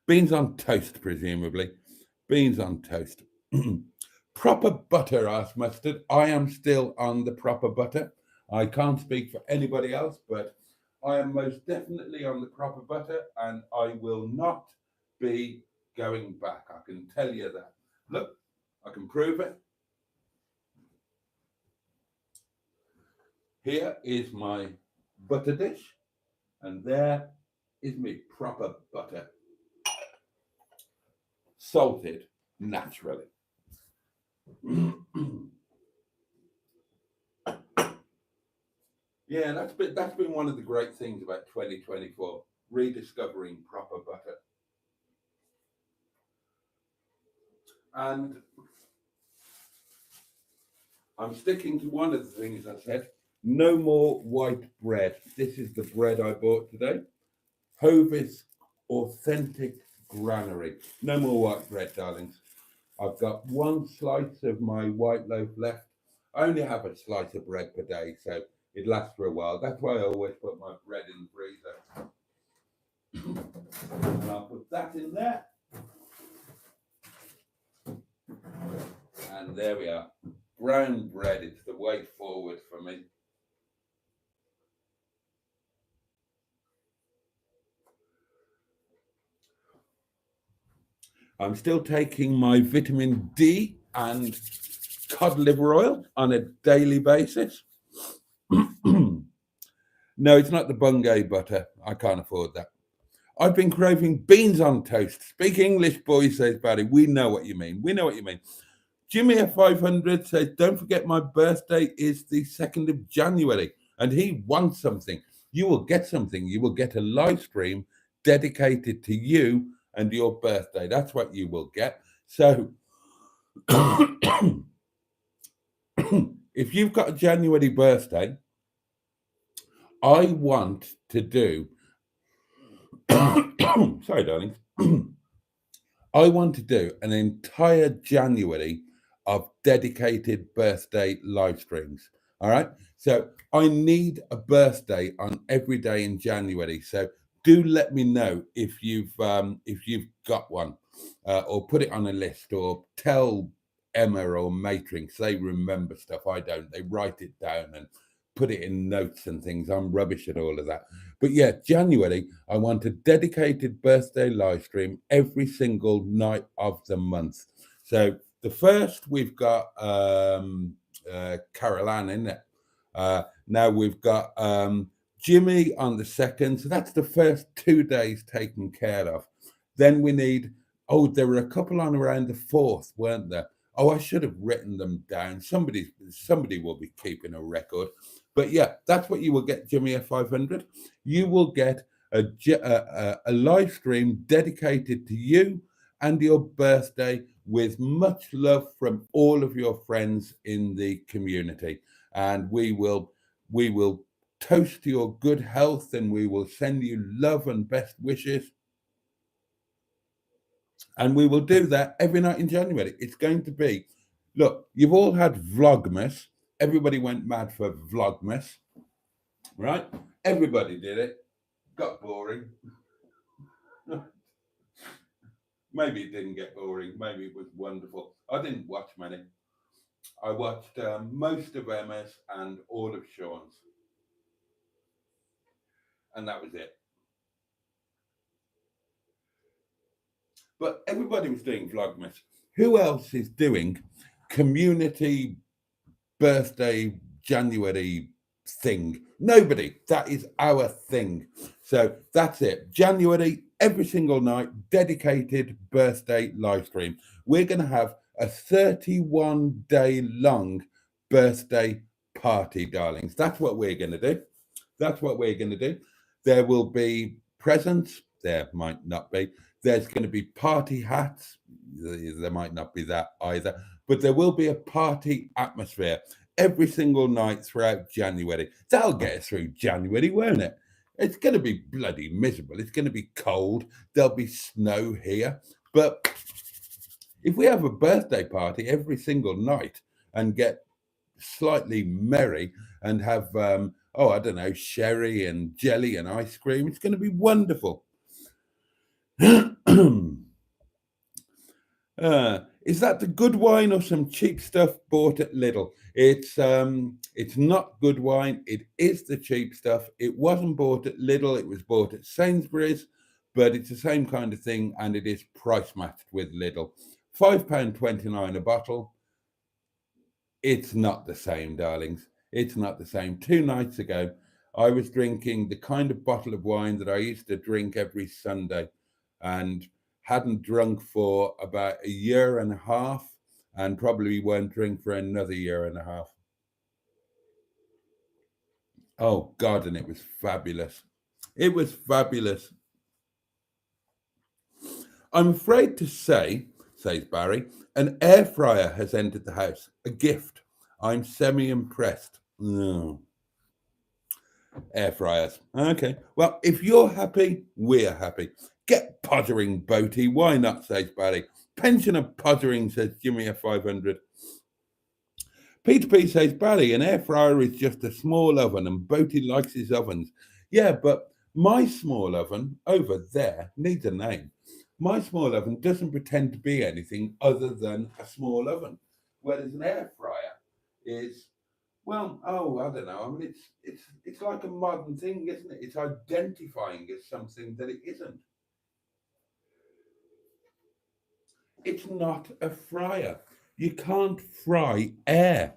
A: Beans on toast, presumably. Beans on toast. Proper butter, asked Mustard. I am still on the proper butter. I can't speak for anybody else, but I am most definitely on the proper butter, and I will not be going back. I can tell you that. Look, I can prove it. Here is my butter dish, and there is my proper butter. Salted naturally. Yeah, that's been one of the great things about 2024, rediscovering proper butter. And I'm sticking to one of the things I said, no more white bread. This is the bread I bought today. Hovis Authentic Granary. No more white bread, darlings. I've got one slice of my white loaf left. I only have a slice of bread per day, so it lasts for a while. That's why I always put my bread in the freezer. And I'll put that in there. And there we are. Brown bread, it's the way forward for me. I'm still taking my vitamin D and cod liver oil on a daily basis. No, it's not the Bungay butter. I can't afford that. I've been craving beans on toast. Speak English, boys, says Barry. We know what you mean. Jimmy F500 says, don't forget my birthday is the 2nd of January. And he wants something. You will get something. You will get a live stream dedicated to you and your birthday. That's what you will get. So if you've got a January birthday, I want to do sorry, darling. I want to do an entire January of dedicated birthday live streams. All right. So I need a birthday on every day in January. So do let me know if you've got one, or put it on a list, or tell Emma or Matrix. They remember stuff. I don't. They write it down and put it in notes and things. I'm rubbish at all of that. But yeah, January, I want a dedicated birthday live stream every single night of the month. So the first, we've got Carol Ann, isn't it? Now we've got Jimmy on the 2nd. So that's the first 2 days taken care of. Then we need, there were a couple on around the 4th, weren't there? Oh, I should have written them down. Somebody will be keeping a record. But yeah, that's what you will get, Jimmy F500. You will get a live stream dedicated to you and your birthday with much love from all of your friends in the community. And we will toast to your good health, and we will send you love and best wishes. And we will do that every night in January. It's going to be, look, you've all had Vlogmas. Everybody went mad for Vlogmas, right? Everybody did it. Got boring. Maybe it didn't get boring. Maybe it was wonderful. I didn't watch many. I watched most of Emma's and all of Sean's. And that was it. But everybody was doing Vlogmas. Who else is doing community birthday January thing? Nobody. That is our thing. So that's it. January, every single night, dedicated birthday live stream. We're going to have a 31-day long birthday party, darlings. That's what we're going to do. That's what we're going to do. There will be presents. There might not be. There's going to be party hats. There might not be that either. But there will be a party atmosphere every single night throughout January. That'll get us through January, won't it? It's going to be bloody miserable. It's going to be cold. There'll be snow here. But if we have a birthday party every single night and get slightly merry and have, I don't know, sherry and jelly and ice cream, it's going to be wonderful. Is that the good wine or some cheap stuff bought at Lidl? It's not good wine. It is the cheap stuff. It wasn't bought at Lidl. It was bought at Sainsbury's, but it's the same kind of thing, and it is price matched with Lidl. £5.29 a bottle. It's not the same, darlings. It's not the same. 2 nights ago, I was drinking the kind of bottle of wine that I used to drink every Sunday, and hadn't drunk for about a year and a half, and probably won't drink for another year and a half. Oh God, and it was fabulous. It was fabulous. I'm afraid to say, says Barry, an air fryer has entered the house. A gift. I'm semi-impressed. No. Air fryers. Okay. Well, if you're happy, we're happy. Get pottering, Boaty. Why not, says Barry. Pensioner pottering, says Jimmy a 500. Peter P says, Barry, an air fryer is just a small oven and Boaty likes his ovens. Yeah, but my small oven over there needs a name. My small oven doesn't pretend to be anything other than a small oven, whereas an air fryer is, well, I don't know. I mean, it's like a modern thing, isn't it? It's identifying as something that it isn't. It's not a fryer. You can't fry air.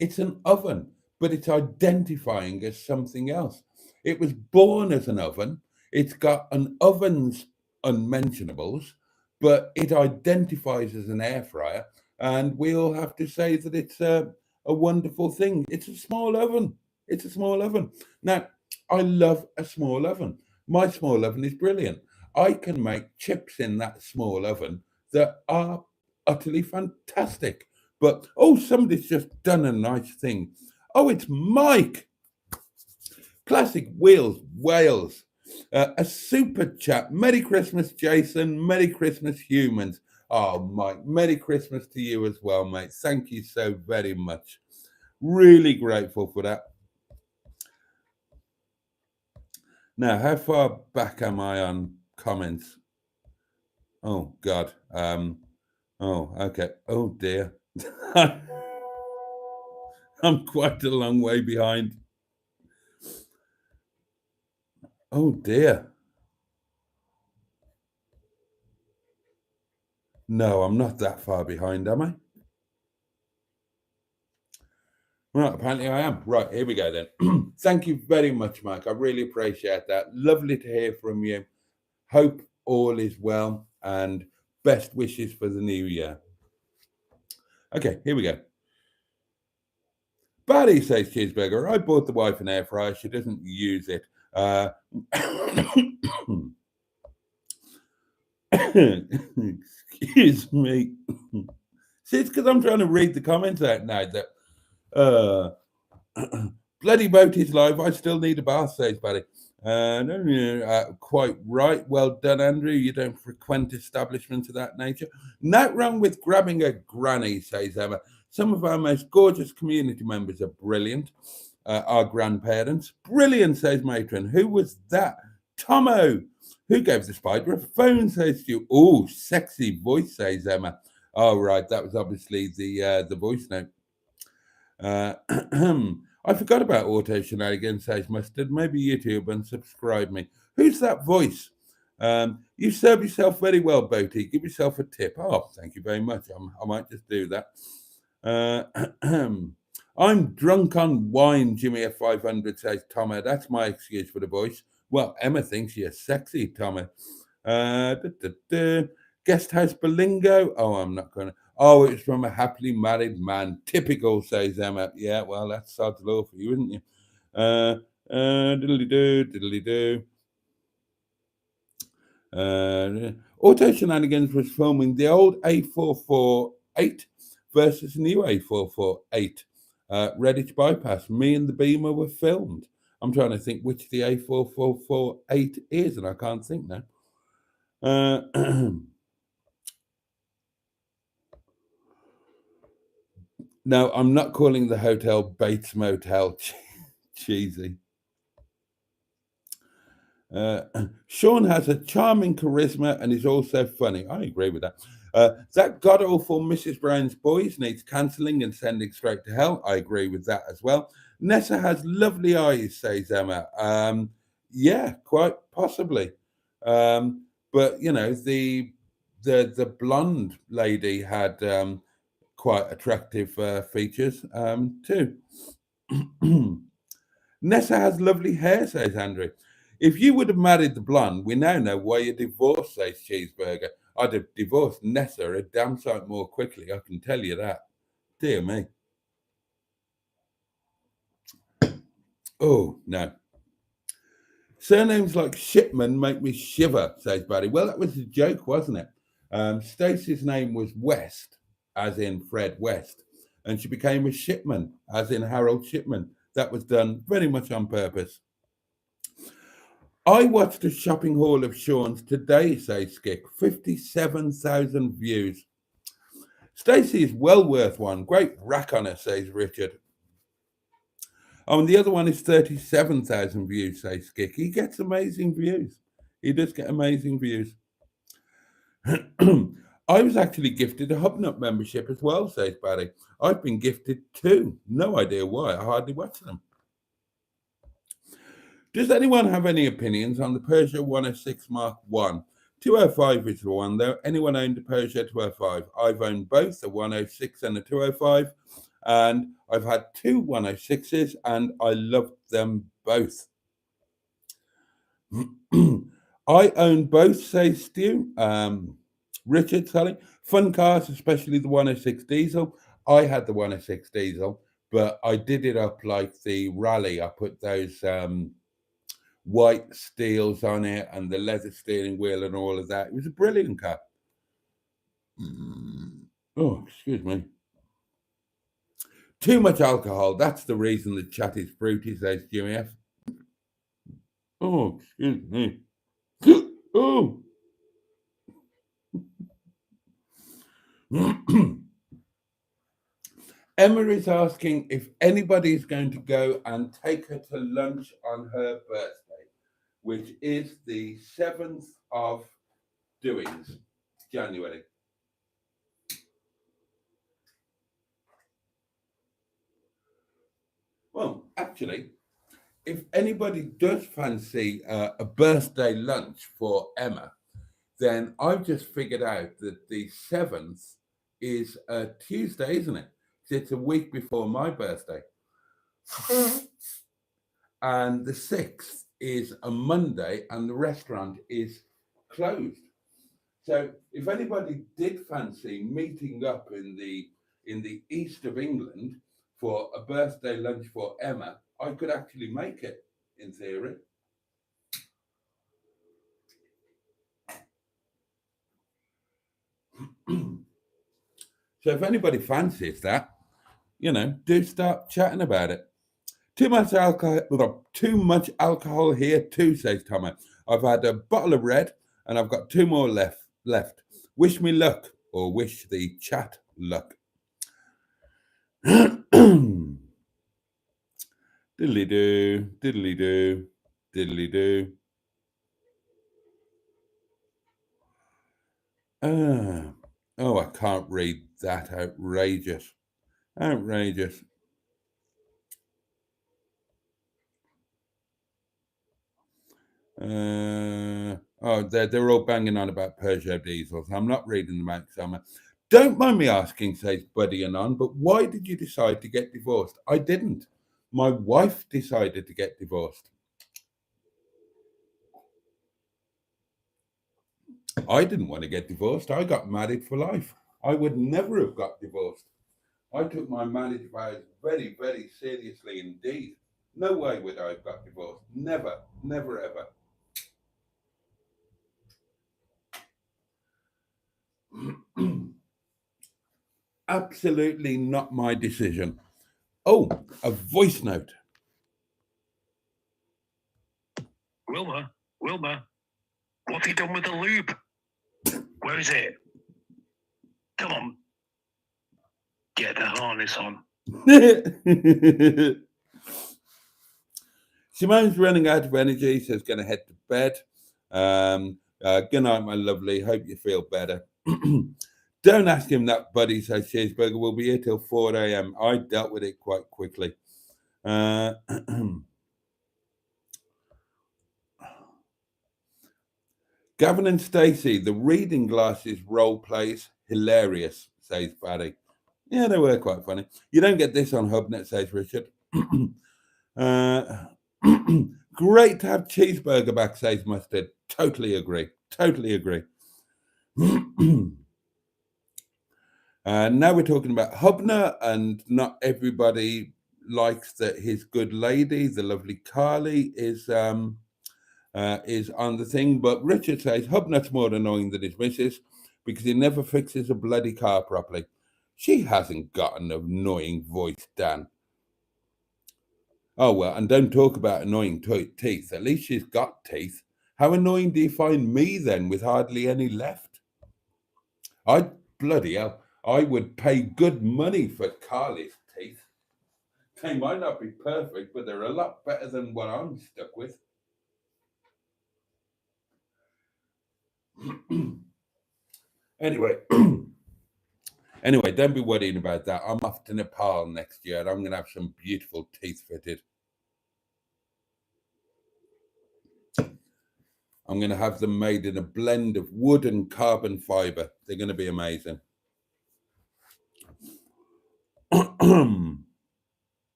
A: It's an oven, but it's identifying as something else. It was born as an oven. It's got an oven's unmentionables, but it identifies as an air fryer. And we all have to say that it's a wonderful thing. It's a small oven. It's a small oven. Now, I love a small oven. My small oven is brilliant. I can make chips in that small oven that are utterly fantastic. But, somebody's just done a nice thing. Oh, it's Mike. Classic Wales. A super chat. Merry Christmas, Jason. Merry Christmas, humans. Oh, Mike, Merry Christmas to you as well, mate. Thank you so very much. Really grateful for that. Now, how far back am I on comments? Oh, God. Okay. Oh, dear. I'm quite a long way behind. Oh, dear. No, I'm not that far behind, am I? Right, apparently I am. Right, here we go then. Thank you very much, Mike. I really appreciate that. Lovely to hear from you. Hope all is well and best wishes for the new year. Okay, here we go. Barry says, Cheeseburger, I bought the wife an air fryer. She doesn't use it. Excuse me. See, it's because I'm trying to read the comments out now that uh bloody Boaty's live. I still need a bath, says Barry. No, quite right. Well done, Andrew. You don't frequent establishments of that nature. Not wrong with grabbing a granny, says Emma. Some of our most gorgeous community members are brilliant. Our grandparents. Brilliant, says Matron. Who was that? Tomo. Who gave the spider a phone, says Stu. Oh, sexy voice, says Emma. Oh, right. That was obviously the voice note. I forgot about auto shenanigans, says Mustard. Maybe YouTube unsubscribe me. Who's that voice? You serve yourself very well, Boaty. Give yourself a tip. Oh, thank you very much. I might just do that. I'm drunk on wine, Jimmy F500, says Tomo. That's my excuse for the voice. Well, Emma thinks you're sexy, Tomo. Guest house Belingo. Oh, I'm not going to. Oh, it's from a happily married man. Typical, says Emma. Yeah, well, that's sod's law for you, isn't you? Diddly-do. Auto Shenanigans was filming the old A448 versus new A448. Redditch bypass. Me and the Beamer were filmed. I'm trying to think which the A4448 is, and I can't think now. No, I'm not calling the hotel Bates Motel. Cheesy. Sean has a charming charisma and is also funny. I agree with that. That god awful Mrs. Brown's Boys needs cancelling and sending straight to hell. I agree with that as well. Nessa has lovely eyes, says Emma. Yeah, quite possibly. But you know, the blonde lady had quite attractive features too. Nessa has lovely hair, says Andrew. If you would have married the blonde, we now know why you divorced, says Cheeseburger. I'd have divorced Nessa a damn sight more quickly, I can tell you that. Dear me. Oh, no. Surnames like Shipman make me shiver, says Barry. Well, that was a joke, wasn't it? Stacey's name was West, as in Fred West, and she became a Shipman, as in Harold Shipman. That was done very much on purpose. I watched a shopping haul of Sean's today, says Skick. 57,000 views. Stacey is well worth one. Great rack on her, says Richard. Oh, and the other one is 37,000 views, says Skick. He gets amazing views. He does get amazing views. I was actually gifted a Hubnut membership as well, says Barry. I've been gifted two. No idea why. I hardly watch them. Does anyone have any opinions on the Peugeot 106 Mark 1? 205 is the one, though. Anyone owned a Peugeot 205? I've owned both, a 106 and a 205, and I've had two 106s, and I love them both. I own both, says Stu. Richard, sorry. Fun cars, especially the 106 diesel. I had the 106 diesel, but I did it up like the Rally. I put those white steels on it and the leather steering wheel and all of that. It was a brilliant car. Oh, excuse me. Too much alcohol. That's the reason the chat is fruity, says Jimmy F. Oh, excuse me. Oh. Emma is asking if anybody is going to go and take her to lunch on her birthday, which is the 7th of Doings, January. Well, actually, if anybody does fancy a birthday lunch for Emma, then I've just figured out that the 7th is a Tuesday, isn't it? It's a week before my birthday. And the 6th is a Monday and the restaurant is closed. So if anybody did fancy meeting up in the east of England for a birthday lunch for Emma, I could actually make it in theory. So if anybody fancies that, do start chatting about it. Too much alcohol here too, says Thomas. I've had a bottle of red and I've got 2 more left. Wish me luck, or wish the chat luck. Diddly do, diddly do, diddly do. Oh, I can't read that. Outrageous. They're all banging on about Peugeot diesels. I'm not reading them out, Summer. Don't mind me asking, says Buddy Anon, but why did you decide to get divorced? I didn't. My wife decided to get divorced. I didn't want to get divorced. I got married for life. I would never have got divorced. I took my marriage vows very, very seriously indeed. No way would I have got divorced. Never, never, ever. Absolutely not my decision. Oh, a voice note.
B: Wilma, what have you done with the lube? Where is it? Come on. Get the harness on.
A: Simone's running out of energy, so she's going to head to bed. Good night, my lovely. Hope you feel better. Don't ask him that, buddy, says Cheeseburger. We'll be here till 4 a.m. I dealt with it quite quickly. Gavin and Stacey, the reading glasses role plays hilarious, says Barry. Yeah, they were quite funny. You don't get this on Hubnet, says Richard. Great to have Cheeseburger back, says Mustard. Totally agree. Now we're talking about Hubner, and not everybody likes that his good lady, the lovely Carly, is on the thing. But Richard says Hubner's more annoying than his missus because he never fixes a bloody car properly. She hasn't got an annoying voice, Dan. Oh, well, and don't talk about annoying teeth. At least she's got teeth. How annoying do you find me then with hardly any left? Bloody hell, I would pay good money for Carly's teeth. They might not be perfect, but they're a lot better than what I'm stuck with. Anyway, don't be worrying about that. I'm off to Nepal next year and I'm going to have some beautiful teeth fitted. I'm going to have them made in a blend of wood and carbon fiber. They're going to be amazing.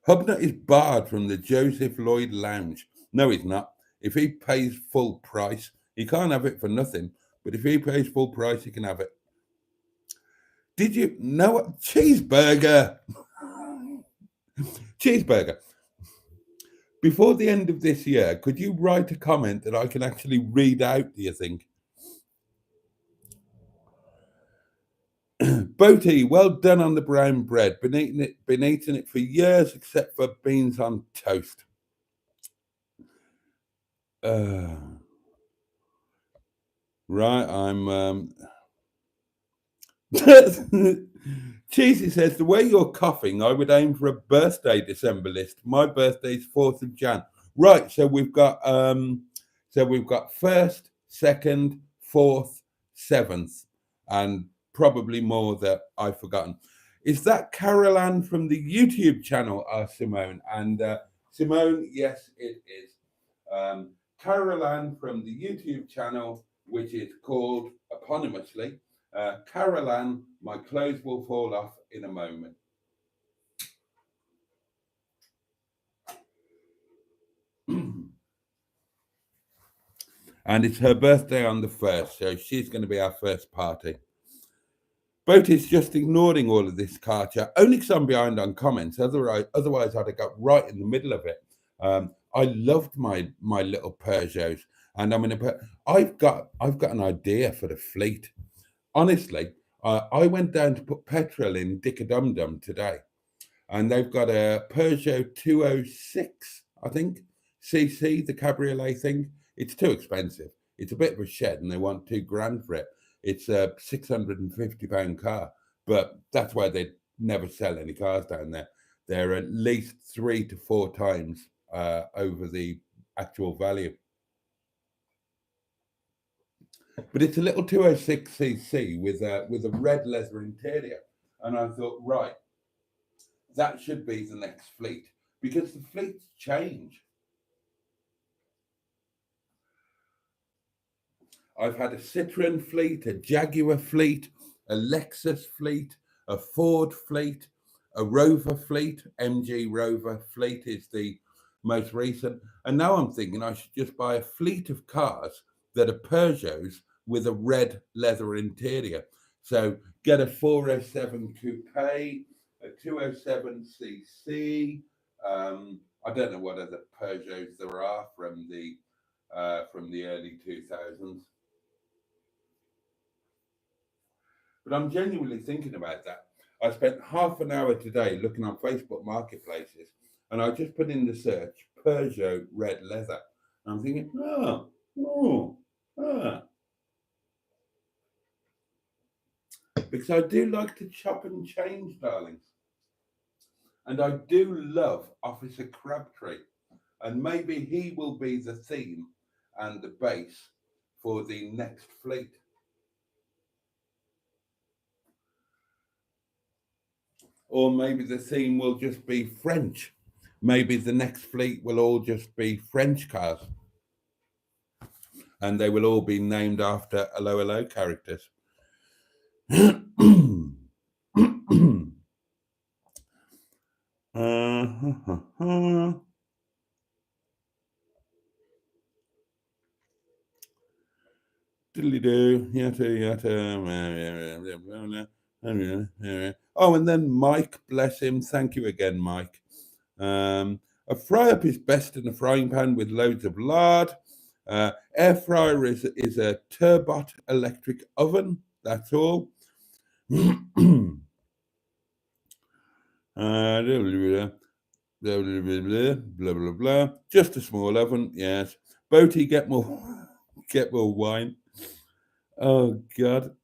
A: Hubner is barred from the Joseph Lloyd Lounge. No, he's not. If he pays full price, he can't have it for nothing. But if he pays full price, he can have it. Did you know what? Cheeseburger. Cheeseburger. Before the end of this year, could you write a comment that I can actually read out, do you think? Boaty, well done on the brown bread. Been eating it for years, except for beans on toast. Right, I'm... Cheesy says, the way you're coughing, I would aim for a birthday December list. My birthday's 4th of Jan. Right, so we've got 1st, 2nd, 4th, 7th, and probably more that I've forgotten. Is that Carol Ann from the YouTube channel, Simone? And Simone, yes, it is. Carol Ann from the YouTube channel, which is called eponymously, Carol Ann, my clothes will fall off in a moment. And it's her birthday on the 1st, so she's going to be our first party. Boaty's just ignoring all of this car chat, only because I'm behind on comments. Otherwise, I'd have got right in the middle of it. I loved my little Peugeots. And I'm in a. I've got an idea for the fleet. Honestly, I went down to put petrol in Dick-a-Dum-Dum today, and they've got a Peugeot 206, I think, CC, the cabriolet thing. It's too expensive. It's a bit of a shed, and they want £2,000 for it. It's a £650 car, but that's why they never sell any cars down there. They're at least 3 to 4 times over the actual value. But it's a little 206cc with a red leather interior, and I thought, right, that should be the next fleet, because the fleets change. I've had a Citroen fleet, a Jaguar fleet, a Lexus fleet, a Ford fleet, a Rover fleet. MG Rover fleet is the most recent. And now I'm thinking I should just buy a fleet of cars that are Peugeots with a red leather interior. So get a 407 coupe, a 207cc. I don't know what other Peugeots there are from the early 2000s. But I'm genuinely thinking about that. I spent half an hour today looking on Facebook marketplaces, and I just put in the search Peugeot red leather. And I'm thinking, because I do like to chop and change, darlings. And I do love Officer Crabtree. And maybe he will be the theme and the base for the next fleet. Or maybe the theme will just be French. Maybe the next fleet will all just be French cars. And they will all be named after hello characters. Oh, and then Mike, bless him. Thank you again, Mike. A fry up is best in a frying pan with loads of lard. Air fryer is a turbot electric oven. That's all. Blah, blah, blah. Just a small oven, yes. Boaty, get more wine. Oh, God.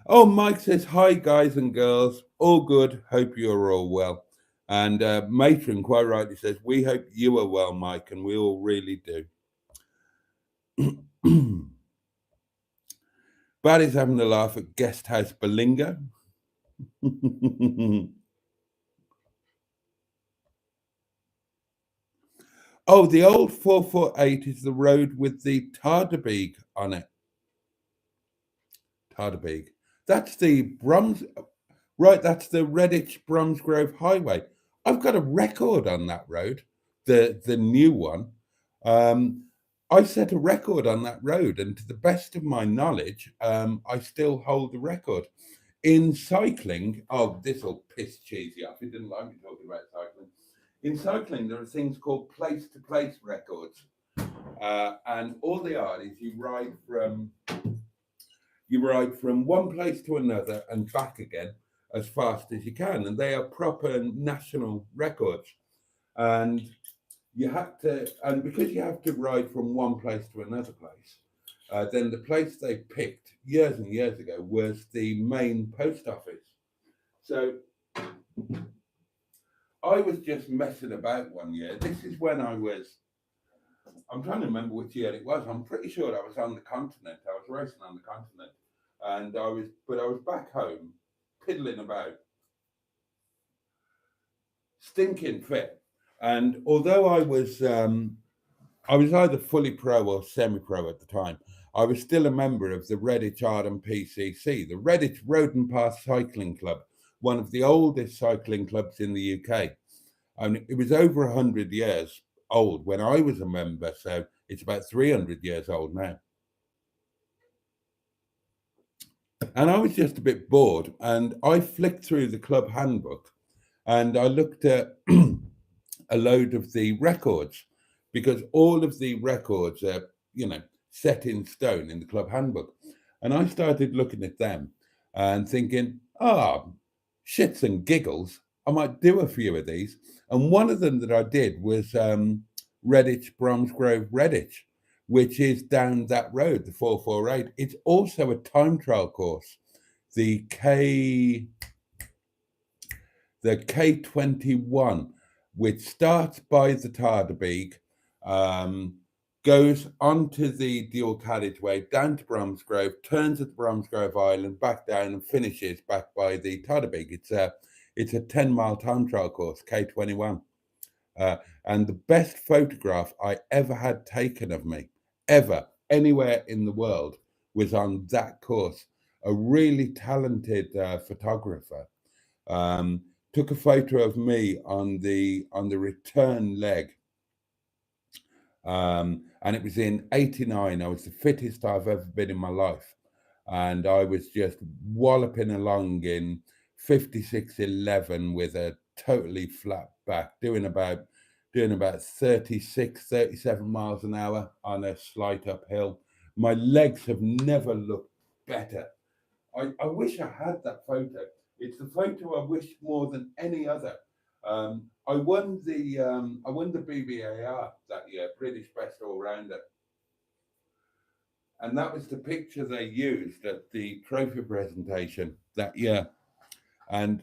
A: Oh, Mike says, hi, guys and girls. All good. Hope you're all well. And Matron quite rightly says, we hope you are well, Mike, and we all really do. Barry's having a laugh at Guest House Belingo. Oh, the old 448 is the road with the Tardabeeg on it. Tardabeeg. That's the right, that's the Redditch Bromsgrove Highway. I've got a record on that road, the new one. I set a record on that road, and to the best of my knowledge, I still hold the record. In cycling, oh, this will piss Cheesy off. He didn't like me talking about cycling. In cycling, there are things called place-to-place records. And all they are is you ride from one place to another and back again as fast as you can. And they are proper national records. And because you have to ride from one place to another place, then the place they picked years and years ago was the main post office. So I was just messing about one year. This is when I'm trying to remember which year it was. I'm pretty sure I was on the continent. I was racing on the continent. And I was back home, piddling about, stinking fit. And although I was either fully pro or semi-pro at the time, I was still a member of the Redditch Arden PCC, the Redditch Road and Path Cycling Club, one of the oldest cycling clubs in the UK. And it was over 100 years old when I was a member, so it's about 300 years old now. And I was just a bit bored, and I flicked through the club handbook, and I looked at a load of the records, because all of the records are, set in stone in the club handbook. And I started looking at them and thinking, shits and giggles, I might do a few of these. And one of them that I did was Redditch, Bromsgrove, Redditch, which is down that road, the 448. It's also a time trial course. The K21, which starts by the Tardabeeg, goes onto the dual carriageway down to Bromsgrove, turns at the Bromsgrove Island, back down, and finishes back by the Tardabeeg. It's a 10-mile time trial course, K21. And the best photograph I ever had taken of me, ever, anywhere in the world, was on that course. A really talented photographer took a photo of me on the return leg. And it was in '89. I was the fittest I've ever been in my life. And I was just walloping along in 56.11 with a totally flat back, doing about 36, 37 miles an hour on a slight uphill. My legs have never looked better. I wish I had that photo. It's the photo I wish more than any other. I won the BBAR that year, British Best All Rounder, and that was the picture they used at the trophy presentation that year. And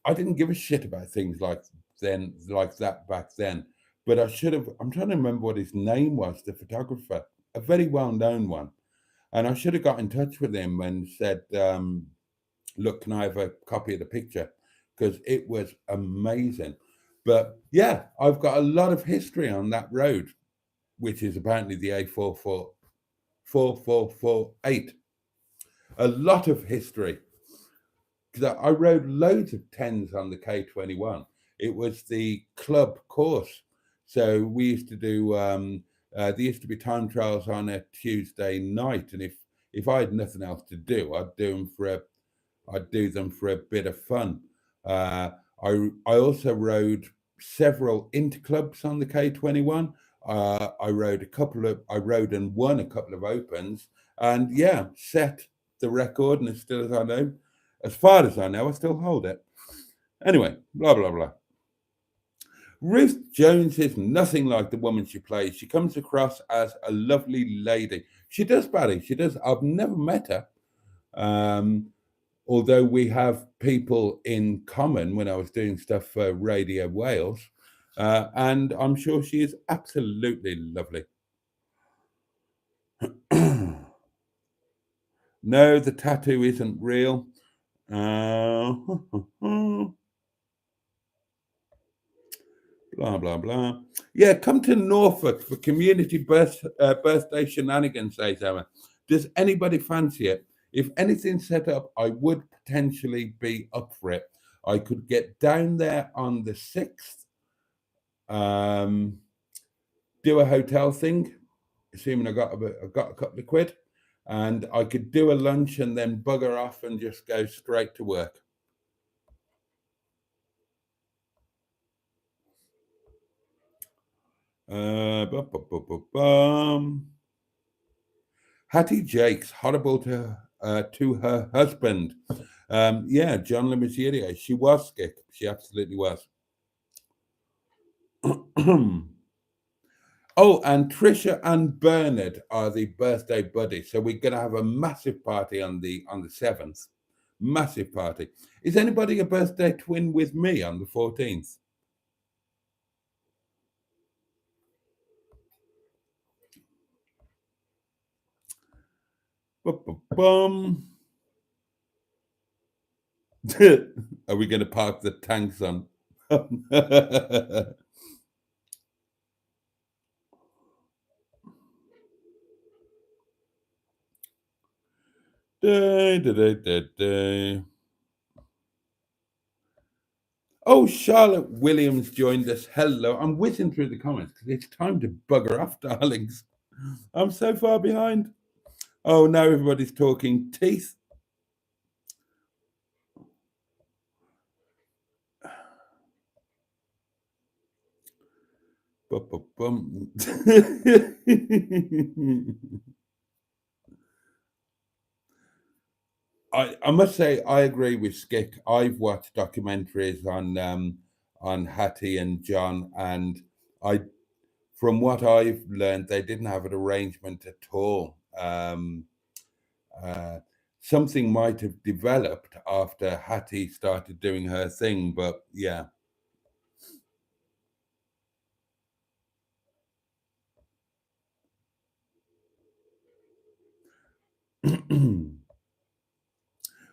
A: I didn't give a shit about things like that back then. But I should have. I'm trying to remember what his name was, the photographer, a very well-known one. And I should have got in touch with him and said, look, can I have a copy of the picture? Because it was amazing. But yeah, I've got a lot of history on that road, which is apparently the A4448. A lot of history. Because I rode loads of 10s on the K21. It was the club course. So we used to do, there used to be time trials on a Tuesday night. And if I had nothing else to do, I'd do them for a bit of fun. I also rode several interclubs on the K21. I rode and won a couple of opens, and yeah, set the record. And as far as I know, I still hold it. Anyway, blah blah blah. Ruth Jones is nothing like the woman she plays. She comes across as a lovely lady. She does, Barry. She does. I've never met her. Although we have people in common when I was doing stuff for Radio Wales, and I'm sure she is absolutely lovely. No, the tattoo isn't real. Blah, blah, blah. Yeah, come to Norfolk for community birthday shenanigans, says Emma. Does anybody fancy it? If anything's set up, I would potentially be up for it. I could get down there on the 6th, do a hotel thing, assuming I got a couple of quid, and I could do a lunch and then bugger off and just go straight to work. Hattie Jakes, horrible to her husband. Yeah, John Lemasier. She was skick. She absolutely was. Oh, and Trisha and Bernard are the birthday buddies. So we're going to have a massive party on the 7th. Massive party. Is anybody a birthday twin with me on the 14th? Are we going to park the tanks on? Oh, Charlotte Williams joined us. Hello. I'm whizzing through the comments because it's time to bugger off, darlings. I'm so far behind. Oh, now everybody's talking teeth. Bum. I must say I agree with Skick. I've watched documentaries on Hattie and John, and I, from what I've learned, they didn't have an arrangement at all. Uh, Something might have developed after Hattie started doing her thing, but yeah.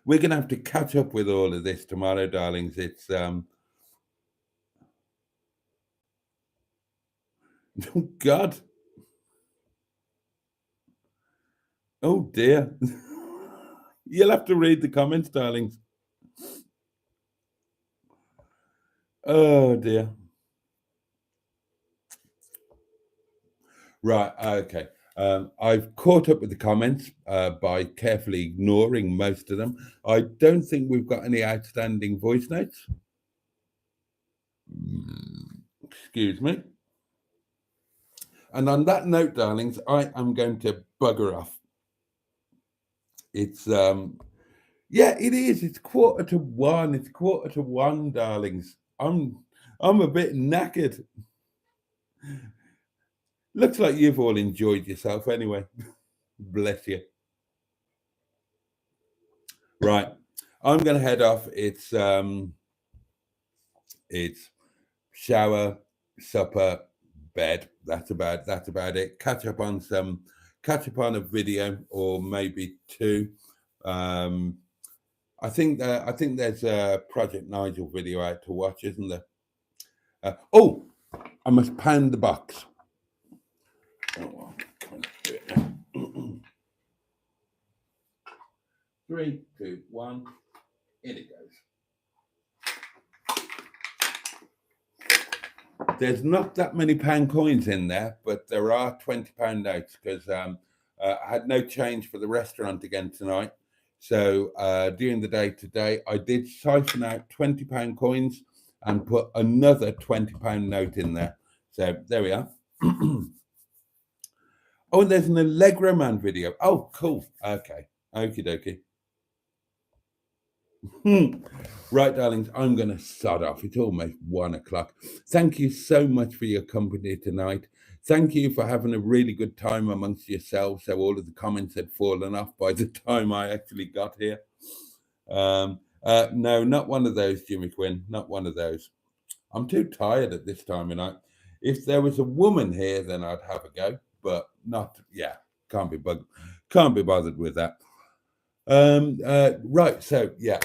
A: We're gonna have to catch up with all of this tomorrow, darlings. It's oh God, oh dear. You'll have to read the comments, darlings. Oh dear. Right, okay. I've caught up with the comments by carefully ignoring most of them. I don't think we've got any outstanding voice notes. Excuse me. And on that note, darlings, I am going to bugger off. It's yeah, it is. It's 1:15. It's 1:15, darlings. I'm a bit knackered. Looks like you've all enjoyed yourself anyway. Bless you. Right. I'm gonna head off. It's shower, supper, bed. That's about it. Catch up on a video or maybe two. I think there's a Project Nigel video out to watch, isn't there? Oh, I must pound the box. Oh, come on, do it now. 3, 2, 1. In it goes. There's not that many pound coins in there, but there are £20 notes because I had no change for the restaurant again tonight. So during the day today, I did siphon out £20 coins and put another £20 note in there. So there we are. Oh, and there's an Allegro Man video. Oh, cool. Okay. Okie dokie. Right, darlings, I'm going to sod off. It's almost 1 o'clock. Thank you so much for your company tonight. Thank you for having a really good time amongst yourselves. So all of the comments had fallen off by the time I actually got here. No, not one of those, Jimmy Quinn. Not one of those. I'm too tired at this time of night. If there was a woman here, then I'd have a go. But not, yeah, can't be bothered with that. Right, so yeah,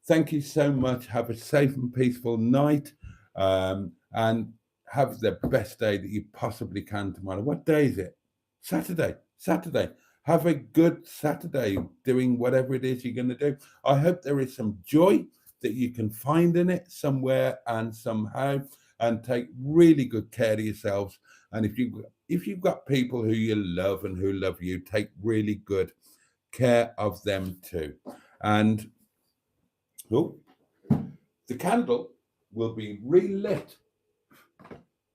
A: thank you so much. Have a safe and peaceful night, and have the best day that you possibly can tomorrow. What day is it? Saturday. Have a good Saturday doing whatever it is you're going to do. I hope there is some joy that you can find in it somewhere and somehow, and take really good care of yourselves. And if you've got people who you love and who love you, take really good care of them too. And the candle will be relit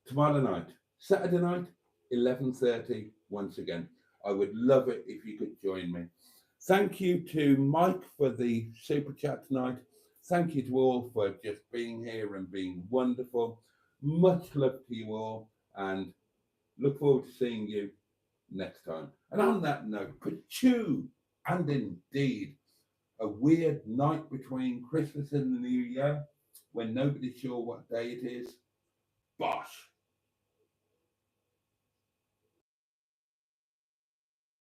A: tomorrow night, Saturday night, 11:30. Once again, I would love it if you could join me. Thank you to Mike for the super chat tonight. Thank you to all for just being here and being wonderful. Much love to you all, and look forward to seeing you next time. And on that note, pachu, and indeed, a weird night between Christmas and the New Year when nobody's sure what day it is. Bosh.